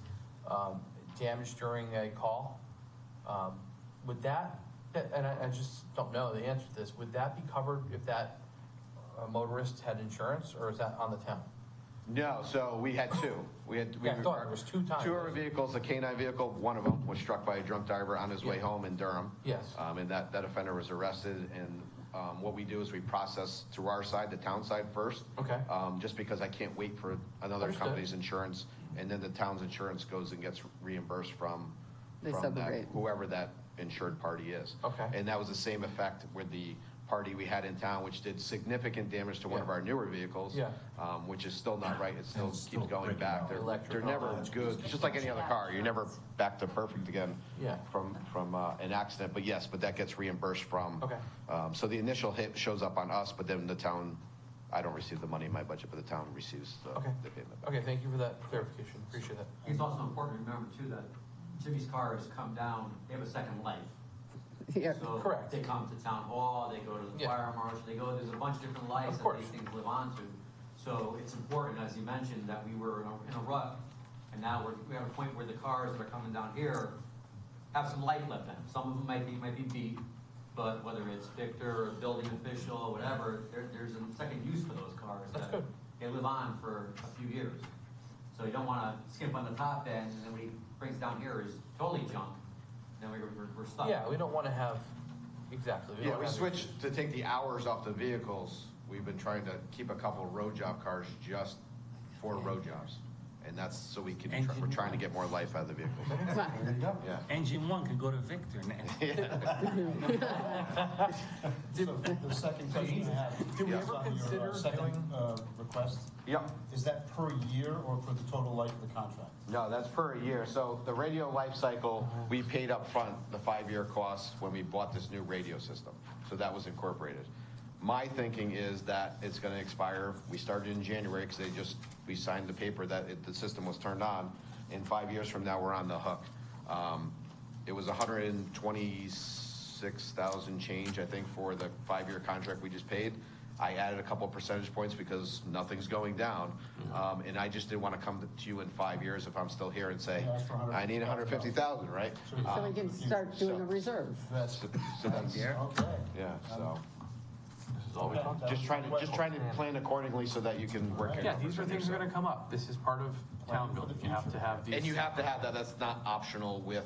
B: damaged during a call, would that, and I just don't know the answer to this, would that be covered if that motorist had insurance, or is that on the town?
M: No, so we had two.
B: Yeah, I thought there was two times.
M: Two of our vehicles, a K-9 vehicle, one of them was struck by a drunk driver on his way home in Durham.
B: Yes.
M: And that offender was arrested, and what we do is we process through our side, the town side first.
B: Okay.
M: Just because I can't wait for another
B: Understood.
M: company's insurance, and then the town's insurance goes and gets reimbursed from
A: They
M: that,
A: subrogate.
M: whoever that insured party is.
B: Okay.
M: And that was the same effect with the party we had in town, which did significant damage to one
B: Yeah.
M: of our newer vehicles.
B: Yeah.
M: Which is still not right. It still
K: And it's
M: keeps
K: still
M: going
K: breaking
M: back.
K: down.
M: They're
B: Electric.
M: never good. It's just like any other car. You're never back to perfect again.
B: Yeah.
M: From an accident. But yes, but that gets reimbursed from.
B: Okay.
M: So the initial hit shows up on us, but then the town, I don't receive the money in my budget, but the town receives the payment.
B: Okay, thank you for that clarification. Appreciate that.
O: It's also important to remember too that Jimmy's cars come down, they have a second life.
A: Yeah.
O: So
B: Correct.
O: they come to town hall, they go to the
B: Yeah.
O: fire marshal, there's a bunch of different lives
B: Of
O: that
B: course.
O: these things live on to. So it's important, as you mentioned, that we were in a rut, and now we're at a point where the cars that are coming down here have some life left in them. Some of them might be beat, but whether it's Victor or building official or whatever, there's a second use for those cars.
B: That's
O: that
B: good.
O: They live on for a few years. So you don't wanna skimp on the top end, and then when he brings down here is totally junk, then we're stuck.
B: Yeah, we don't want to have, exactly.
M: Yeah,
B: don't
M: we
B: have-
M: switched to take the hours off the vehicles. We've been trying to keep a couple of road job cars just for road jobs. And that's so we can, we're trying to get more life out of the vehicles.
G: There you go.
M: Yeah.
F: Engine one can go to Victor now.
J: So the second question I have.
B: Did we
J: is
B: ever
J: on your,
B: consider
J: second,
B: doing-
J: request?
M: Yep.
J: Is that per year or for the total life of the contract?
M: No, that's per year. So the radio life cycle, we paid up front the 5-year costs when we bought this new radio system. So that was incorporated. My thinking is that it's going to expire. We started in January because we signed the paper that the system was turned on. In 5 years from now, we're on the hook. It was 126,000 change, I think, for the 5-year contract we just paid. I added a couple percentage points because nothing's going down. And I just didn't want to come to you in 5 years if I'm still here and say, I need 150,000, right?
A: So we can start doing a reserve.
M: So that's,
J: Okay.
M: yeah, so.
B: This is all we talked about.
M: Just trying to plan accordingly so that you can work it
B: Yeah,
M: out.
B: these are things that are going to come up. This is part of town building. You have to have these.
M: And you have to have that. That's not optional with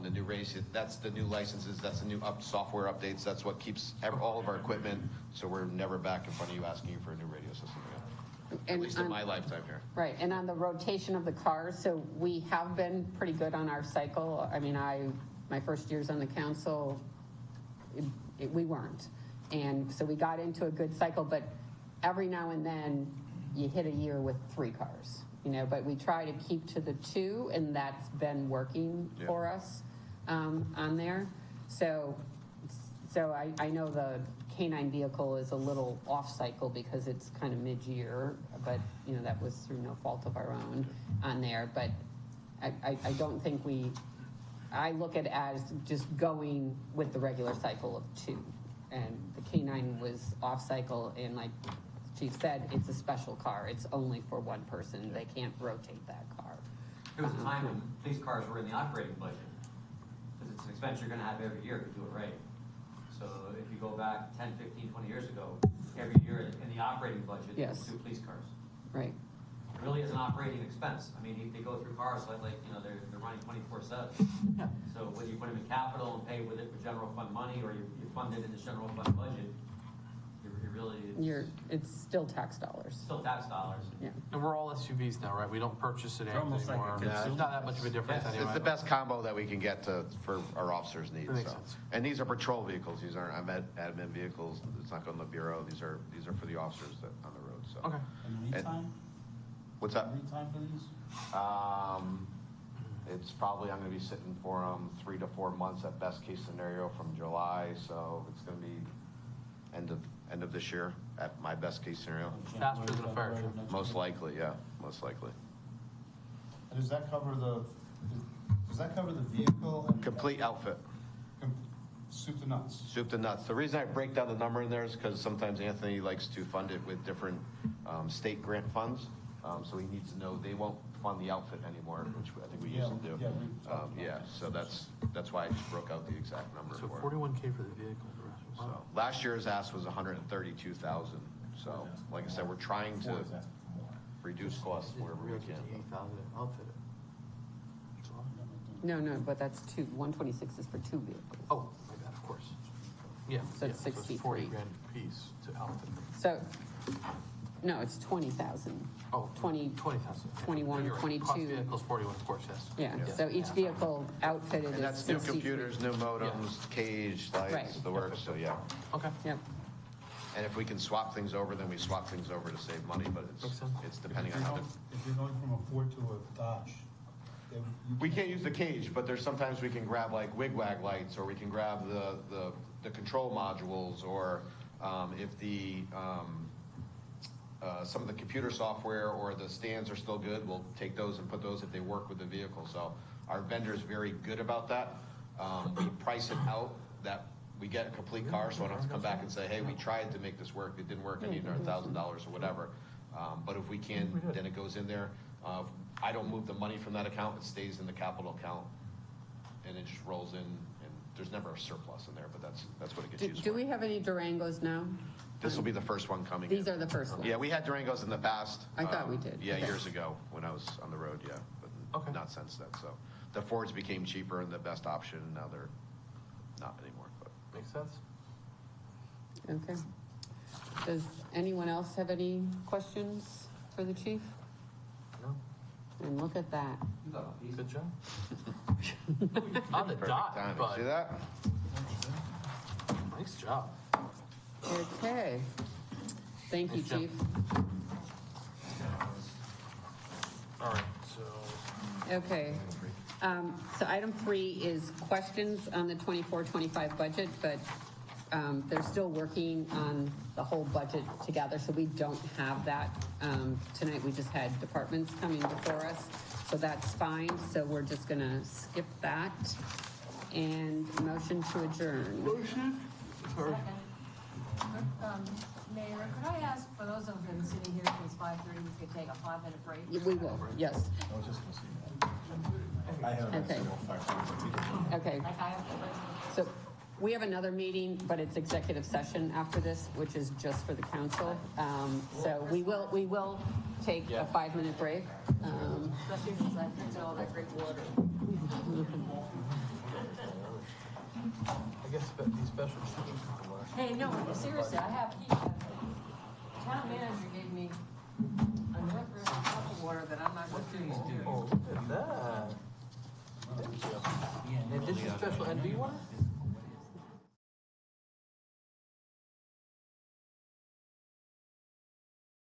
M: the new race. That's the new licenses. That's the new software updates. That's what keeps all of our equipment. So we're never back in front of you asking you for a new radio system again. At least in my lifetime here.
A: Right, and on the rotation of the cars, so we have been pretty good on our cycle. I mean, my first years on the council, we weren't. And so we got into a good cycle, but every now and then you hit a year with 3 cars, but we try to keep to the 2, and that's been working for us on there. So I know the K-9 vehicle is a little off cycle because it's kind of mid-year, but that was through no fault of our own on there. But I don't think I look at it as just going with the regular cycle of 2. And the K-9 was off cycle, and like Chief said, it's a special car. It's only for one person. They can't rotate that car.
O: There was a time when police cars were in the operating budget, because it's an expense you're gonna have every year if you do it right. So if you go back 10, 15, 20 years ago, every year in the operating budget,
A: Yes.
O: 2 police cars.
A: Right.
O: It really is an operating expense. I mean, they go through cars like they're running 24/7.
B: Yeah.
O: So whether you put them in capital and pay with it with general fund money, or you fund it in the general fund budget,
A: It's still tax dollars.
O: still tax dollars.
A: Yeah.
B: And we're all SUVs now, right? We don't purchase it
F: almost like a
B: anymore.
F: consumer.
B: It's not that much of a difference anyway.
M: It's the best combo that we can get for our officers' needs.
B: That makes
M: so.
B: sense.
M: And these are patrol vehicles. These aren't admin vehicles. It's not going to the bureau. These are for the officers that on the road. So.
B: Okay.
J: And lead time?
M: What's that?
J: Lead time for these?
M: It's probably, I'm going to be sitting for them 3 to 4 months at best case scenario from July. So it's going to be end of this year at my best case scenario.
B: Faster than a fire truck.
M: Most likely, yeah, most likely.
J: And does that cover the vehicle? And
M: Complete outfit.
J: Soup to nuts?
M: Soup to nuts. The reason I break down the number in there is because sometimes Anthony likes to fund it with different state grant funds. So he needs to know they won't fund the outfit anymore, which I think we used to do. So that's why I just broke out the exact number
B: So
M: for it.
B: 41K for the vehicle. The rest was-
M: So last year's ask was 132,000. So like I said, we're trying to. reduce costs wherever we can.
B: 8,000 outfit it.
A: No, but that's two, 126 is for two vehicles.
B: Oh, my bad, of course. Yeah.
A: So it's
B: yeah,
A: 63.
B: 40 grand a piece to outfit them.
A: So, no, it's 20,000.
B: Oh,
A: 20,000. 21,
B: You're right.
A: 22.
B: Cost vehicles, 41, of course, yes.
A: Yeah, so each vehicle outfitted is
M: And that's new
A: 63.
M: computers, new modems, cage, lights,
A: Right.
M: the works, so yeah.
B: Okay.
A: Yep.
M: And if we can swap things over, then we swap things over to save money, but it's depending on how.
J: If you're going from a Ford to a Dodge, then
M: We can't use the cage, but there's sometimes we can grab like wig-wag lights, or we can grab the control modules, or if the, some of the computer software or the stands are still good, we'll take those and put those if they work with the vehicle. So our vendor is very good about that. We price it out that we get a complete car, so I don't have to come back and say, hey, we tried to make this work, it didn't work, I need another $1,000 or whatever. But if we can, then it goes in there. I don't move the money from that account, it stays in the capital account, and it just rolls in, and there's never a surplus in there, but that's what it gets used for.
A: Do we have any Durangos now?
M: This will be the first one coming in.
A: These are the first ones?
M: Yeah, we had Durangos in the past.
A: I thought we did.
M: Yeah,
A: Okay.
M: years ago, when I was on the road, yeah, but not since then, so. The Fords became cheaper and the best option, and now they're not anymore, but.
B: Makes sense.
A: Okay. Does anyone else have any questions for the chief?
B: No.
A: And look at that.
B: Good job. On the dot,
M: Timing.
B: bud.
M: See that?
B: Nice job.
A: Okay. Thank you,
B: Nice job.
A: chief.
B: All right, so.
A: Okay. So item 3 is questions on the 24-25 budget, but they're still working on the whole budget together, so we don't have that. Tonight we just had departments coming before us, so that's fine. So we're just gonna skip that. And motion to adjourn.
B: Motion?
H: Mayor, could I ask, for those of them sitting here since 5:30, we could take a 5-minute break?
A: We will, yes.
K: I was just gonna say that. I have
A: Okay.
K: several factors.
A: Okay.
H: Like I have to.
A: So we have another meeting, but it's executive session after this, which is just for the council. So we will take a 5-minute break.
H: Especially since I drank all that great water.
B: I guess these special.
H: Hey, no, seriously, I have, town manager gave me a North River cup of water that I'm not going to use.
B: Oh, look at that. Thank you. And this is special NB water?